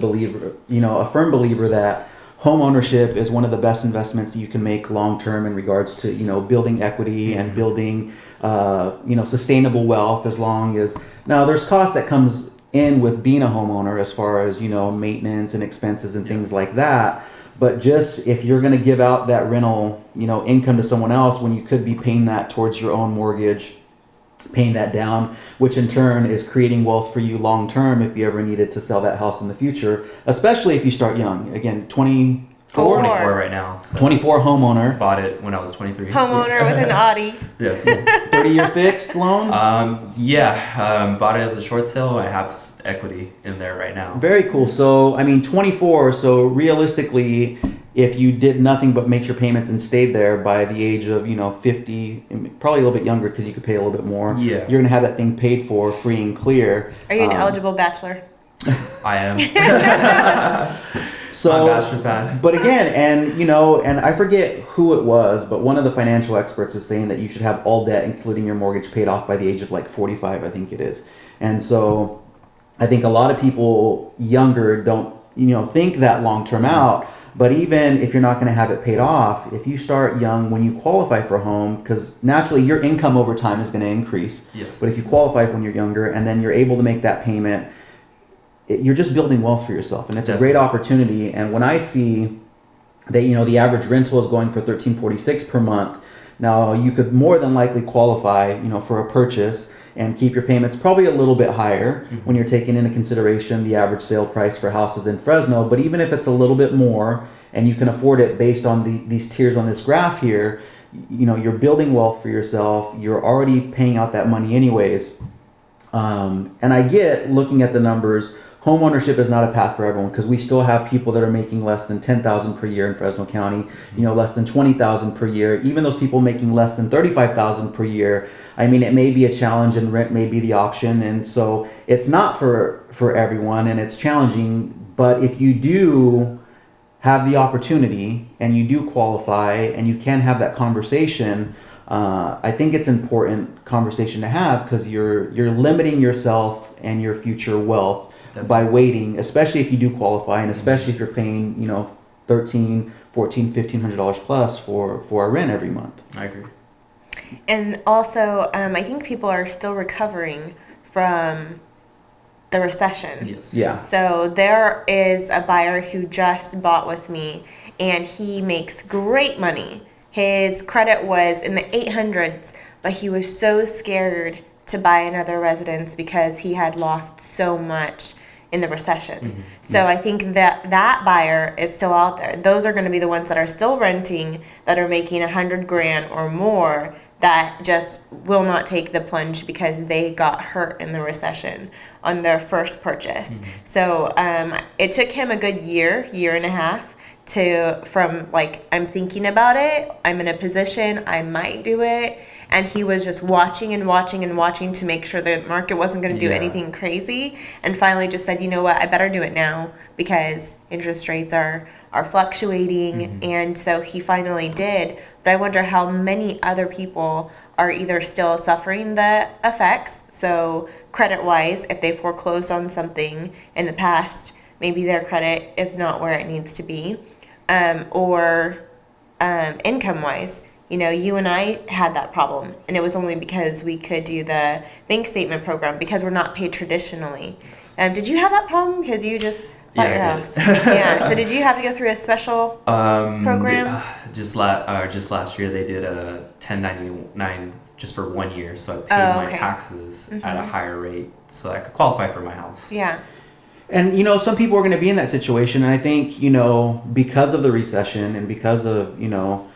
a firm believer that home ownership is one of the best investments you can make long term in regards to building equity and building sustainable wealth. As long as now there's cost that comes in with being a homeowner as far as maintenance and expenses and things like that, but just if you're going to give out that rental income to someone else when you could be paying that towards your own mortgage, paying that down, which in turn is creating wealth for you long term if you ever needed to sell that house in the future, especially if you start young. Again, 24 right now. So 24 homeowner. Bought it when I was 23. Homeowner with an Audi. Yes. 30-year fixed loan. Bought it as a short sale. I have equity in there right now. Very cool. So 24. So realistically, if you did nothing but make your payments and stayed there by the age of 50, probably a little bit younger because you could pay a little bit more. Yeah. You're gonna have that thing paid for, free and clear. Are you an eligible bachelor? I am. So, bachelor pad. But again, and I forget who it was, but one of the financial experts is saying that you should have all debt, including your mortgage, paid off by the age of like 45, I think it is. And so I think a lot of people younger don't, think that long term out. But even if you're not going to have it paid off, if you start young when you qualify for a home, because naturally your income over time is going to increase. Yes. But if you qualify when you're younger and then you're able to make that payment, you're just building wealth for yourself, and it's a great opportunity. And when I see that the average rental is going for $13.46 per month, now you could more than likely qualify for a purchase and keep your payments probably a little bit higher when you're taking into consideration the average sale price for houses in Fresno. But even if it's a little bit more and you can afford it based on these tiers on this graph here, you're building wealth for yourself. You're already paying out that money anyways. And I get, looking at the numbers, home ownership is not a path for everyone because we still have people that are making less than $10,000 per year in Fresno County, less than $20,000 per year. Even those people making less than $35,000 per year, it may be a challenge, and rent may be the option. And so it's not for everyone, and it's challenging. But if you do have the opportunity and you do qualify and you can have that conversation, I think it's an important conversation to have because you're limiting yourself and your future wealth by waiting, especially if you do qualify, and especially if you're paying, you know, $1,300, $1,400, $1,500 plus for a rent every month. I agree. And also, I think people are still recovering from the recession. Yes. Yeah. So there is a buyer who just bought with me, and he makes great money. His credit was in the 800s, but he was so scared to buy another residence because he had lost so much in the recession. So I think that buyer is still out there. Those are going to be the ones that are still renting, that are making $100,000 or more, that just will not take the plunge because they got hurt in the recession on their first purchase. So it took him a good year and a half from like, I'm thinking about it, I'm in a position, I might do it. And he was just watching and watching and watching to make sure the market wasn't going to do anything crazy. And finally just said, you know what, I better do it now because interest rates are fluctuating. And so he finally did. But I wonder how many other people are either still suffering the effects. So credit-wise, if they foreclosed on something in the past, maybe their credit is not where it needs to be. Or income-wise. You know, you and I had that problem, and it was only because we could do the bank statement program because we're not paid traditionally. Did you have that problem because you just bought your house? Yeah. So did you have to go through a special program? Just last year they did a 1099 just for 1 year, so I paid my taxes at a higher rate so I could qualify for my house. Yeah. And, you know, some people are going to be in that situation. And I think, you know, because of the recession and because of, you know,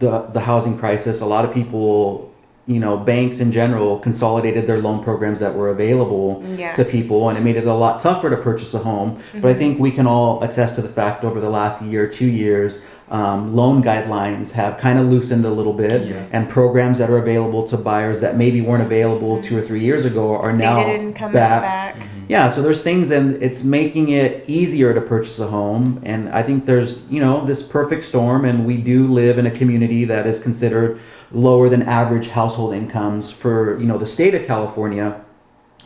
the housing crisis, a lot of people, you know, banks in general consolidated their loan programs that were available to people, and it made it a lot tougher to purchase a home. But I think we can all attest to the fact over the last year, 2 years, loan guidelines have kind of loosened a little bit, and programs that are available to buyers that maybe weren't available 2 or 3 years ago are now back. Yeah, so there's things, and it's making it easier to purchase a home. And I think there's, you know, this perfect storm, and we do live in a community that is considered lower than average household incomes for, you know, the state of California.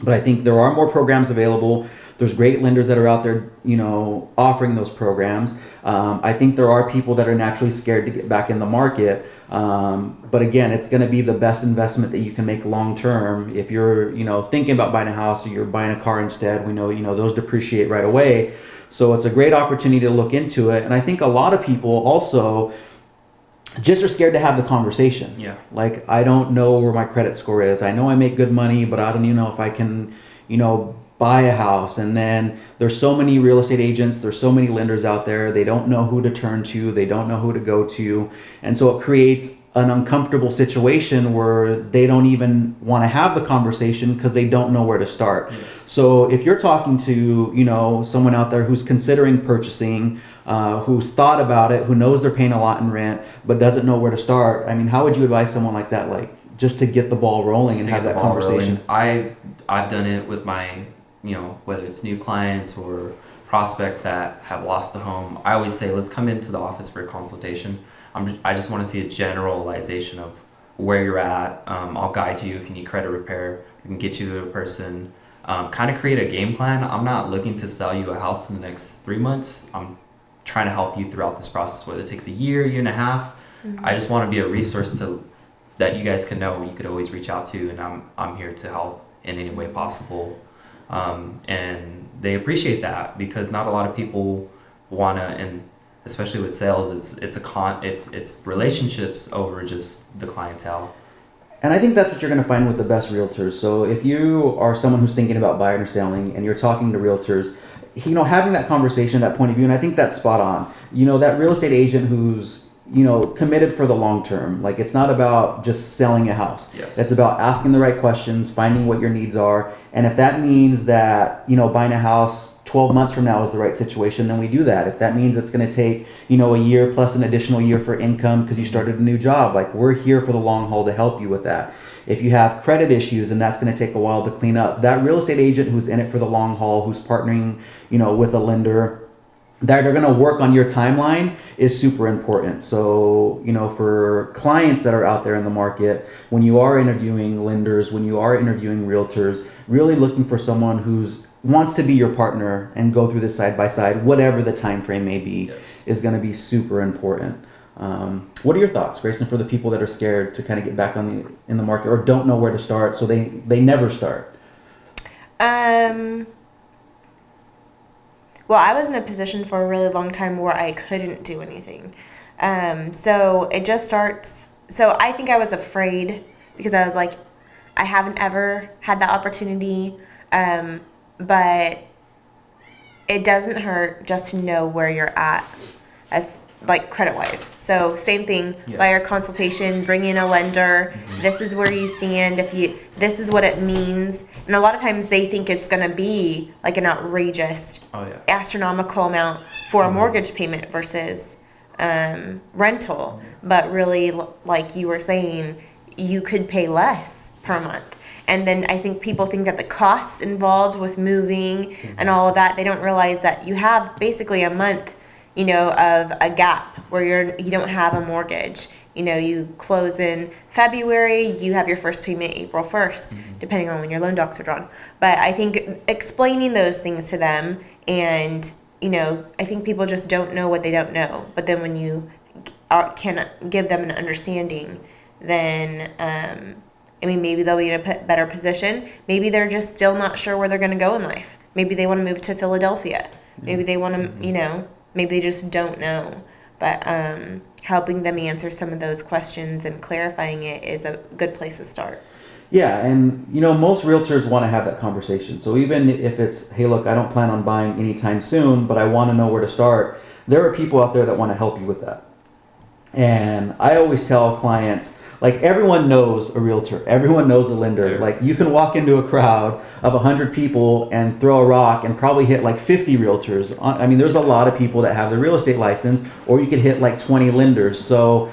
But I think there are more programs available. There's great lenders that are out there, you know, offering those programs. I think there are people that are naturally scared to get back in the market. But again, it's going to be the best investment that you can make long term. If you're, you know, thinking about buying a house or you're buying a car instead, we know, you know, those depreciate right away. So it's a great opportunity to look into it. And I think a lot of people also just are scared to have the conversation. Yeah. Like, I don't know where my credit score is. I know I make good money, but I don't even know if I can, you know, buy a house. And then there's so many real estate agents, there's so many lenders out there. They don't know who to turn to. They don't know who to go to. And so it creates an uncomfortable situation where they don't even want to have the conversation because they don't know where to start. Yes. So if you're talking to, you know, someone out there who's considering purchasing, who's thought about it, who knows they're paying a lot in rent, but doesn't know where to start, I mean, how would you advise someone like that, like, just to get the ball rolling and have that conversation? I've done it with my, you know, whether it's new clients or prospects that have lost the home. I always say, let's come into the office for a consultation. I just want to see a generalization of where you're at. I'll guide you if you need credit repair. We can get you to a person. Kind of create a game plan. I'm not looking to sell you a house in the next 3 months. I'm trying to help you throughout this process, whether it takes a year and a half. I just want to be a resource that you guys can know you could always reach out to, and I'm here to help in any way possible. And they appreciate that because not a lot of people want to, and especially with sales, it's relationships over just the clientele. And I think that's what you're going to find with the best realtors. So if you are someone who's thinking about buying or selling and you're talking to realtors, you know, having that conversation, that point of view, and I think that's spot on. You know, that real estate agent who's, you know, committed for the long term. Like, it's not about just selling a house. Yes. It's about asking the right questions, finding what your needs are. And if that means that, you know, buying a house 12 months from now is the right situation, then we do that. If that means it's going to take, you know, a year plus an additional year for income because you started a new job, like, we're here for the long haul to help you with that. If you have credit issues and that's going to take a while to clean up, that real estate agent who's in it for the long haul, who's partnering, you know, with a lender, that are going to work on your timeline is super important. So, you know, for clients that are out there in the market, when you are interviewing lenders, when you are interviewing realtors, really looking for someone who's wants to be your partner and go through this side by side, whatever the time frame may be, Yes. is going to be super important. What are your thoughts, Grayson, for the people that are scared to kind of get back in the market or don't know where to start, so they never start? Well, I was in a position for a really long time where I couldn't do anything. So it just starts. So I think I was afraid because I was like, I haven't ever had that opportunity. But it doesn't hurt just to know where you're at as like credit wise. So same thing, buyer consultation, bring in a lender. This is where you stand. This is what it means. And a lot of times they think it's going to be like an outrageous, astronomical amount for a mortgage payment versus rental. But really, like you were saying, you could pay less per month. And then I think people think that the costs involved with moving and all of that, they don't realize that you have basically a month, of a gap where you don't have a mortgage. You close in February, you have your first payment April 1st, depending on when your loan docs are drawn. But I think explaining those things to them, and, I think people just don't know what they don't know. But then when you can give them an understanding, then, maybe they'll be in a better position. Maybe they're just still not sure where they're going to go in life. Maybe they want to move to Philadelphia. Maybe they want to, maybe they just don't know. But helping them answer some of those questions and clarifying it is a good place to start. Yeah, and most realtors want to have that conversation. So even if it's, hey, look, I don't plan on buying anytime soon, but I want to know where to start, there are people out there that want to help you with that. And I always tell clients, like, everyone knows a realtor, everyone knows a lender. Like, you can walk into a crowd of 100 people and throw a rock and probably hit like 50 realtors. There's a lot of people that have the real estate license, or you could hit like 20 lenders. So,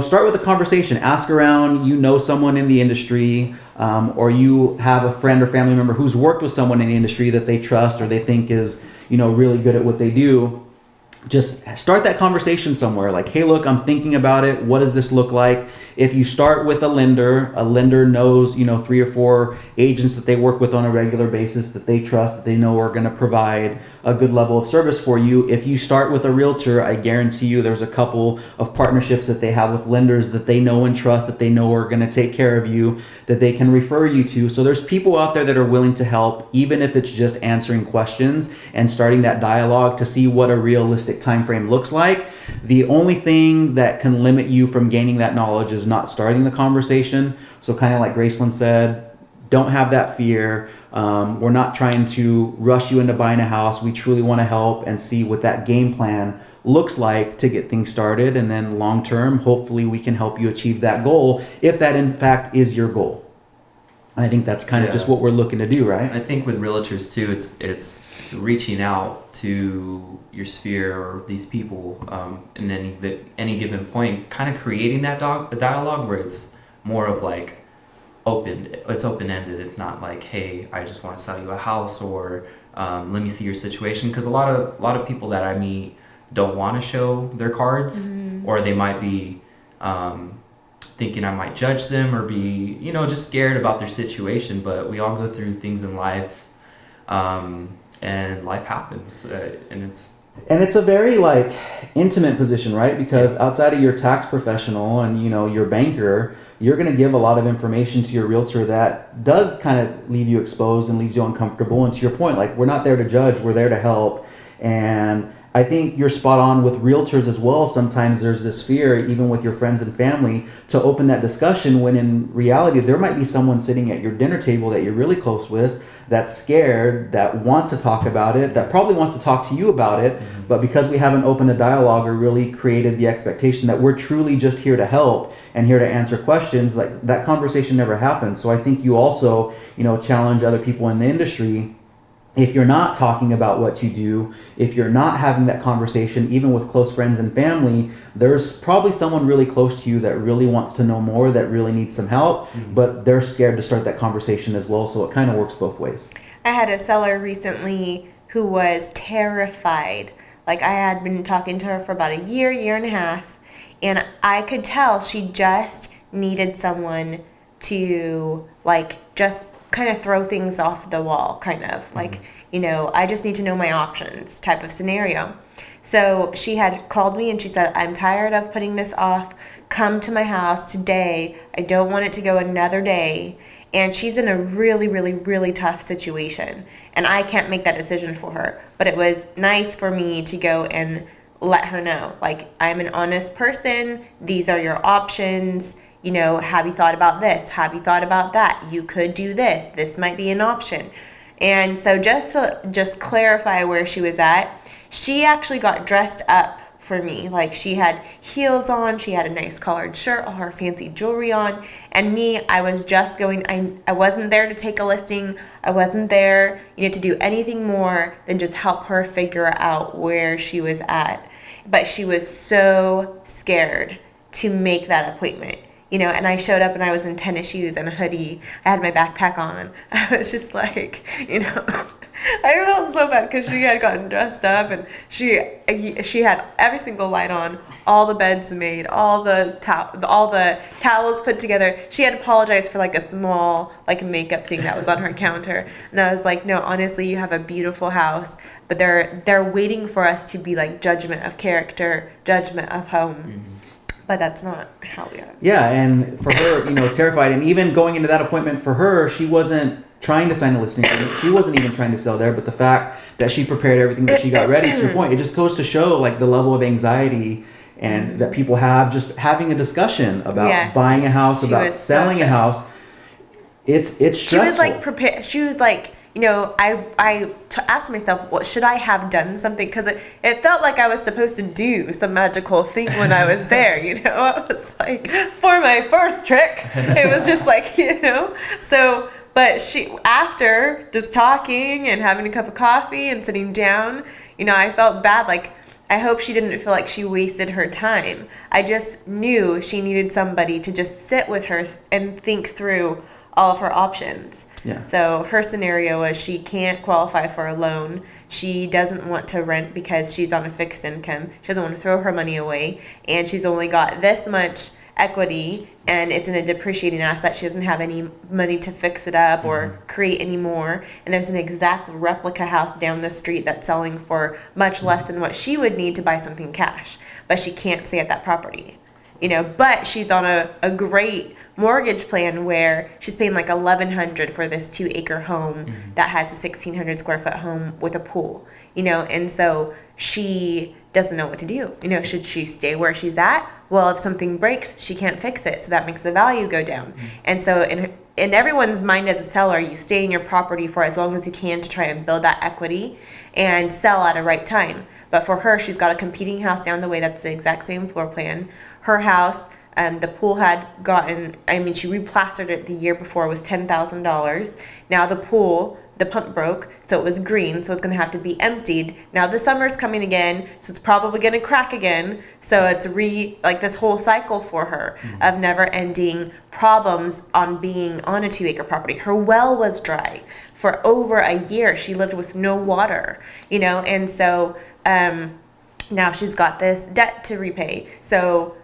start with a conversation, ask around, someone in the industry, or you have a friend or family member who's worked with someone in the industry that they trust or they think is, really good at what they do. Just start that conversation somewhere. Like, hey, look, I'm thinking about it. What does this look like? If you start with a lender knows, 3 or 4 agents that they work with on a regular basis that they trust, that they know are going to provide a good level of service for you. If you start with a realtor, I guarantee you there's a couple of partnerships that they have with lenders that they know and trust, that they know are going to take care of you, that they can refer you to. So there's people out there that are willing to help, even if it's just answering questions and starting that dialogue to see what a realistic time frame looks like. The only thing that can limit you from gaining that knowledge is not starting the conversation. So kind of like Gracelyn said, don't have that fear. We're not trying to rush you into buying a house. We truly want to help and see what that game plan looks like to get things started. And then long term, hopefully we can help you achieve that goal, if that in fact is your goal. And I think that's kind of just what we're looking to do, right? I think with realtors too, it's reaching out to your sphere or these people in any given point, kind of creating that dialogue where it's more of like open-ended. It's not like, hey, I just want to sell you a house, or let me see your situation, because a lot of people that I meet don't want to show their cards, or they might be thinking I might judge them or be, just scared about their situation. But we all go through things in life, and life happens, and it's a very intimate position, right? Because outside of your tax professional and your banker, you're going to give a lot of information to your realtor that does kind of leave you exposed and leaves you uncomfortable. And to your point, we're not there to judge, we're there to help. And I think you're spot on with realtors as well. Sometimes there's this fear, even with your friends and family, to open that discussion, when in reality there might be someone sitting at your dinner table that you're really close with that's scared, that wants to talk about it, that probably wants to talk to you about it. But because we haven't opened a dialogue or really created the expectation that we're truly just here to help and here to answer questions, that conversation never happens. So I think you also, challenge other people in the industry. If you're not talking about what you do, if you're not having that conversation, even with close friends and family, there's probably someone really close to you that really wants to know more, that really needs some help, but they're scared to start that conversation as well. So it kind of works both ways. I had a seller recently who was terrified. I had been talking to her for about a year and a half, and I could tell she just needed someone to just kind of throw things off the wall, kind of like, I just need to know my options type of scenario. So she had called me and she said, I'm tired of putting this off. Come to my house today. I don't want it to go another day. And she's in a really, really, really tough situation. And I can't make that decision for her. But it was nice for me to go and let her know, like, I'm an honest person. These are your options. Have you thought about this? Have you thought about that? You could do this. This might be an option. And so just to clarify where she was at, she actually got dressed up for me. Like, she had heels on, she had a nice collared shirt, all her fancy jewelry on. And me, I was just going, I wasn't there to take a listing. I wasn't there, to do anything more than just help her figure out where she was at. But she was so scared to make that appointment. And I showed up and I was in tennis shoes and a hoodie. I had my backpack on. I was just like, I felt so bad because she had gotten dressed up and she had every single light on, all the beds made, all the towels put together. She had apologized for like a small makeup thing that was on her counter. And I was like, no, honestly, you have a beautiful house, but they're waiting for us to be like judgment of character, judgment of home. Mm-hmm. But that's not how we are. Yeah, and for her, terrified, and even going into that appointment for her, she wasn't trying to sign a listing. She wasn't even trying to sell there, but the fact that she prepared everything, that she got ready, to your point, it just goes to show like the level of anxiety and that people have just having a discussion about buying a house, about selling a house. It's stressful. She was like prepared. She was like, I asked myself, well, should I have done something? Because it felt like I was supposed to do some magical thing when I was there, I was like, for my first trick, it was just like, So, but she, after just talking and having a cup of coffee and sitting down, I felt bad. Like, I hope she didn't feel like she wasted her time. I just knew she needed somebody to just sit with her and think through all of her options. Yeah. So her scenario was she can't qualify for a loan. She doesn't want to rent because she's on a fixed income. She doesn't want to throw her money away. And she's only got this much equity and it's in a depreciating asset. She doesn't have any money to fix it up or create any more. And there's an exact replica house down the street that's selling for much less than what she would need to buy something cash. But she can't stay at that property. But she's on a great mortgage plan where she's paying like $1,100 for this 2-acre home that has a 1,600 square foot home with a pool, and so she doesn't know what to do. Should she stay where she's at? Well, if something breaks, she can't fix it, so that makes the value go down. And so in everyone's mind as a seller, you stay in your property for as long as you can to try and build that equity and sell at a right time. But for her, she's got a competing house down the way that's the exact same floor plan. Her house, the pool had gotten, she replastered it the year before, it was $10,000. Now the pool, the pump broke, so it was green, so it's going to have to be emptied. Now the summer's coming again, so it's probably going to crack again. So it's this whole cycle for her of never-ending problems on being on a 2-acre property. Her well was dry for over a year. She lived with no water, and so now she's got this debt to repay. So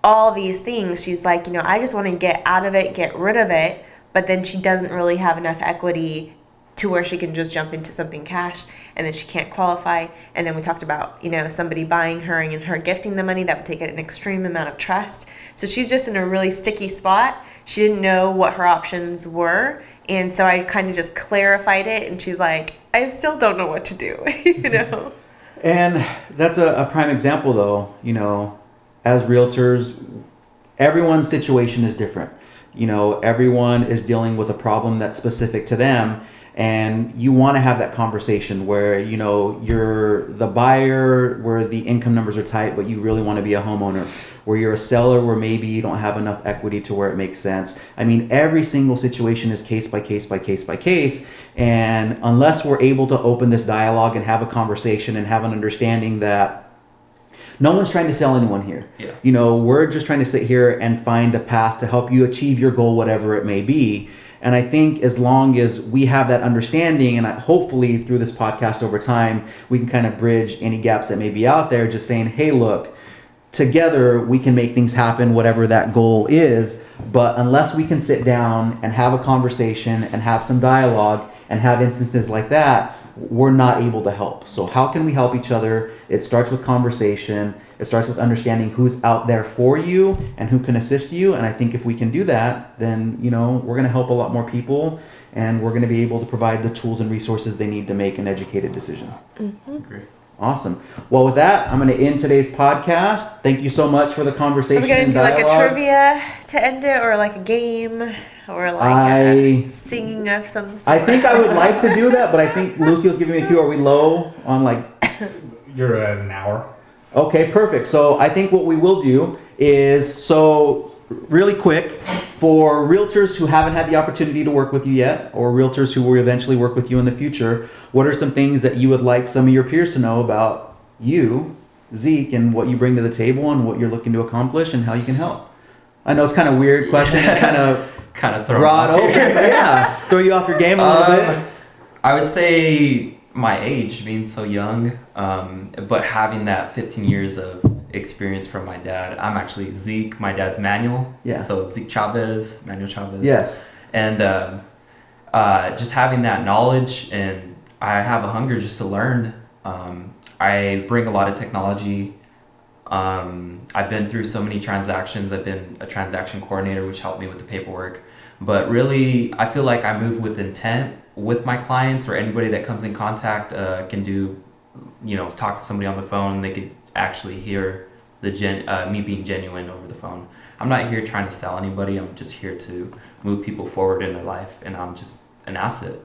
all these things, she's like, I just want to get out of it, get rid of it, but then she doesn't really have enough equity to where she can just jump into something cash, and then she can't qualify. And then we talked about, somebody buying her and her gifting the money. That would take an extreme amount of trust. So she's just in a really sticky spot. She didn't know what her options were, and so I kind of just clarified it, and she's like, I still don't know what to do, And that's a prime example, though, as realtors, everyone's situation is different. Everyone is dealing with a problem that's specific to them, and you want to have that conversation where, you're the buyer where the income numbers are tight, but you really want to be a homeowner, where you're a seller where maybe you don't have enough equity to where it makes sense. Every single situation is case by case by case by case. And unless we're able to open this dialogue and have a conversation and have an understanding that no one's trying to sell anyone here. Yeah. We're just trying to sit here and find a path to help you achieve your goal, whatever it may be. And I think as long as we have that understanding, and hopefully through this podcast over time, we can kind of bridge any gaps that may be out there, just saying, hey, look, together we can make things happen, whatever that goal is. But unless we can sit down and have a conversation and have some dialogue and have instances like that, we're not able to help. So how can we help each other? It starts with conversation. It starts with understanding who's out there for you and who can assist you. And I think if we can do that, then, you know, we're going to help a lot more people, and we're going to be able to provide the tools and resources they need to make an educated decision. Great. Awesome. Well, with that, I'm going to end today's podcast. Thank you so much for the conversation. Are we going and to do like a dialogue. trivia to end it, or like a game, or like a singing of some sort? I think I would like to do that, but I think Lucio's giving me a cue. Are we low on like... You're at an hour. Okay, perfect. So I think what we will do is, so really quick, for realtors who haven't had the opportunity to work with you yet, or realtors who will eventually work with you in the future, what are some things that you would like some of your peers to know about you, Zeke, and what you bring to the table and what you're looking to accomplish and how you can help? I know it's kind of a weird question, kind of throw broad open, but yeah, throw you off your game a little bit. I would say my age, being so young, but having that 15 years of experience from my dad. I'm actually Zeke, my dad's Manuel. Yeah. So Zeke Chavez, Manuel Chavez. Yes. And just having that knowledge, and I have a hunger just to learn. I bring a lot of technology. I've been through so many transactions. I've been a transaction coordinator, which helped me with the paperwork. But really, I feel like I move with intent with my clients, or anybody that comes in contact can do, talk to somebody on the phone. They could actually hear me being genuine over the phone. I'm not here trying to sell anybody. I'm just here to move people forward in their life, and I'm just an asset,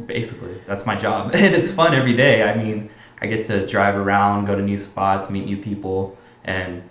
basically. That's my job, and it's fun every day. I mean, I get to drive around, go to new spots, meet new people, and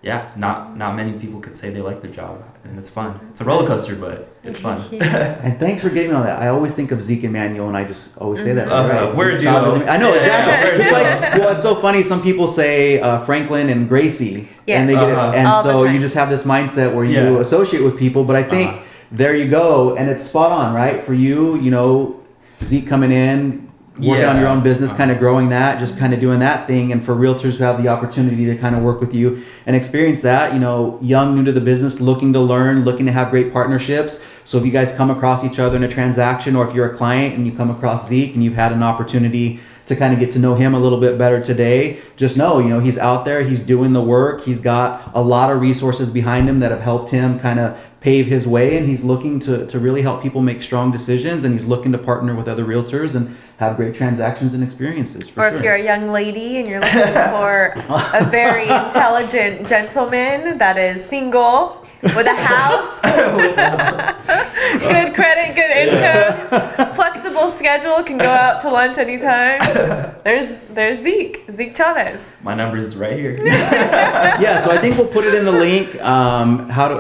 yeah, not many people could say they like their job, and it's fun. It's a roller coaster, but it's fun. And thanks for getting me on that. I always think of Zeke and Manuel, and I just always say that. Right? We're a Zeke Chavez duo. I know, exactly. we're a It's duo. like, well, it's so funny. Some people say Franklin and Gracie, Yeah. and they get it, and All the so time. you just have this mindset where you Yeah. associate with people. But I think there you go, and it's spot on, right? For you, Zeke coming in, working on your own business, kind of growing that, just kind of doing that thing. And for realtors who have the opportunity to kind of work with you and experience that, young, new to the business, looking to learn, looking to have great partnerships. So if you guys come across each other in a transaction, or if you're a client and you come across Zeke and you've had an opportunity to kind of get to know him a little bit better today, just know, he's out there, he's doing the work, he's got a lot of resources behind him that have helped him kind of pave his way, and he's looking to really help people make strong decisions, and he's looking to partner with other realtors and have great transactions and experiences, for Or sure. if you're a young lady and you're looking for a very intelligent gentleman that is single, with a house, good credit, good income, flexible schedule, can go out to lunch anytime, there's Zeke Chavez. My number is right here. Yeah, so I think we'll put it in the link,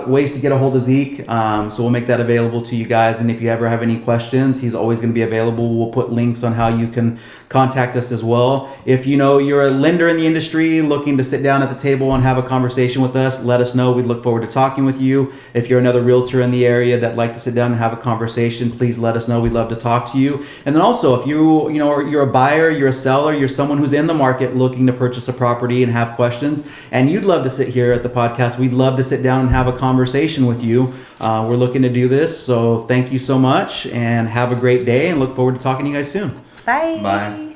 ways to get a hold of Zeke. So we'll make that available to you guys. And if you ever have any questions, he's always going to be available. We'll put links on how you can contact us as well. If you're a lender in the industry looking to sit down at the table and have a conversation with us, let us know. We'd look forward to talking with you. If you're another realtor in the area that'd like to sit down and have a conversation, please let us know. We'd love to talk to you. And then also, if you're a buyer, you're a seller, you're someone who's in the market looking to purchase a property and have questions, and you'd love to sit here at the podcast, we'd love to sit down and have a conversation with you. We're looking to do this, so thank you so much, and have a great day, and look forward to talking to you guys soon. Bye. Bye.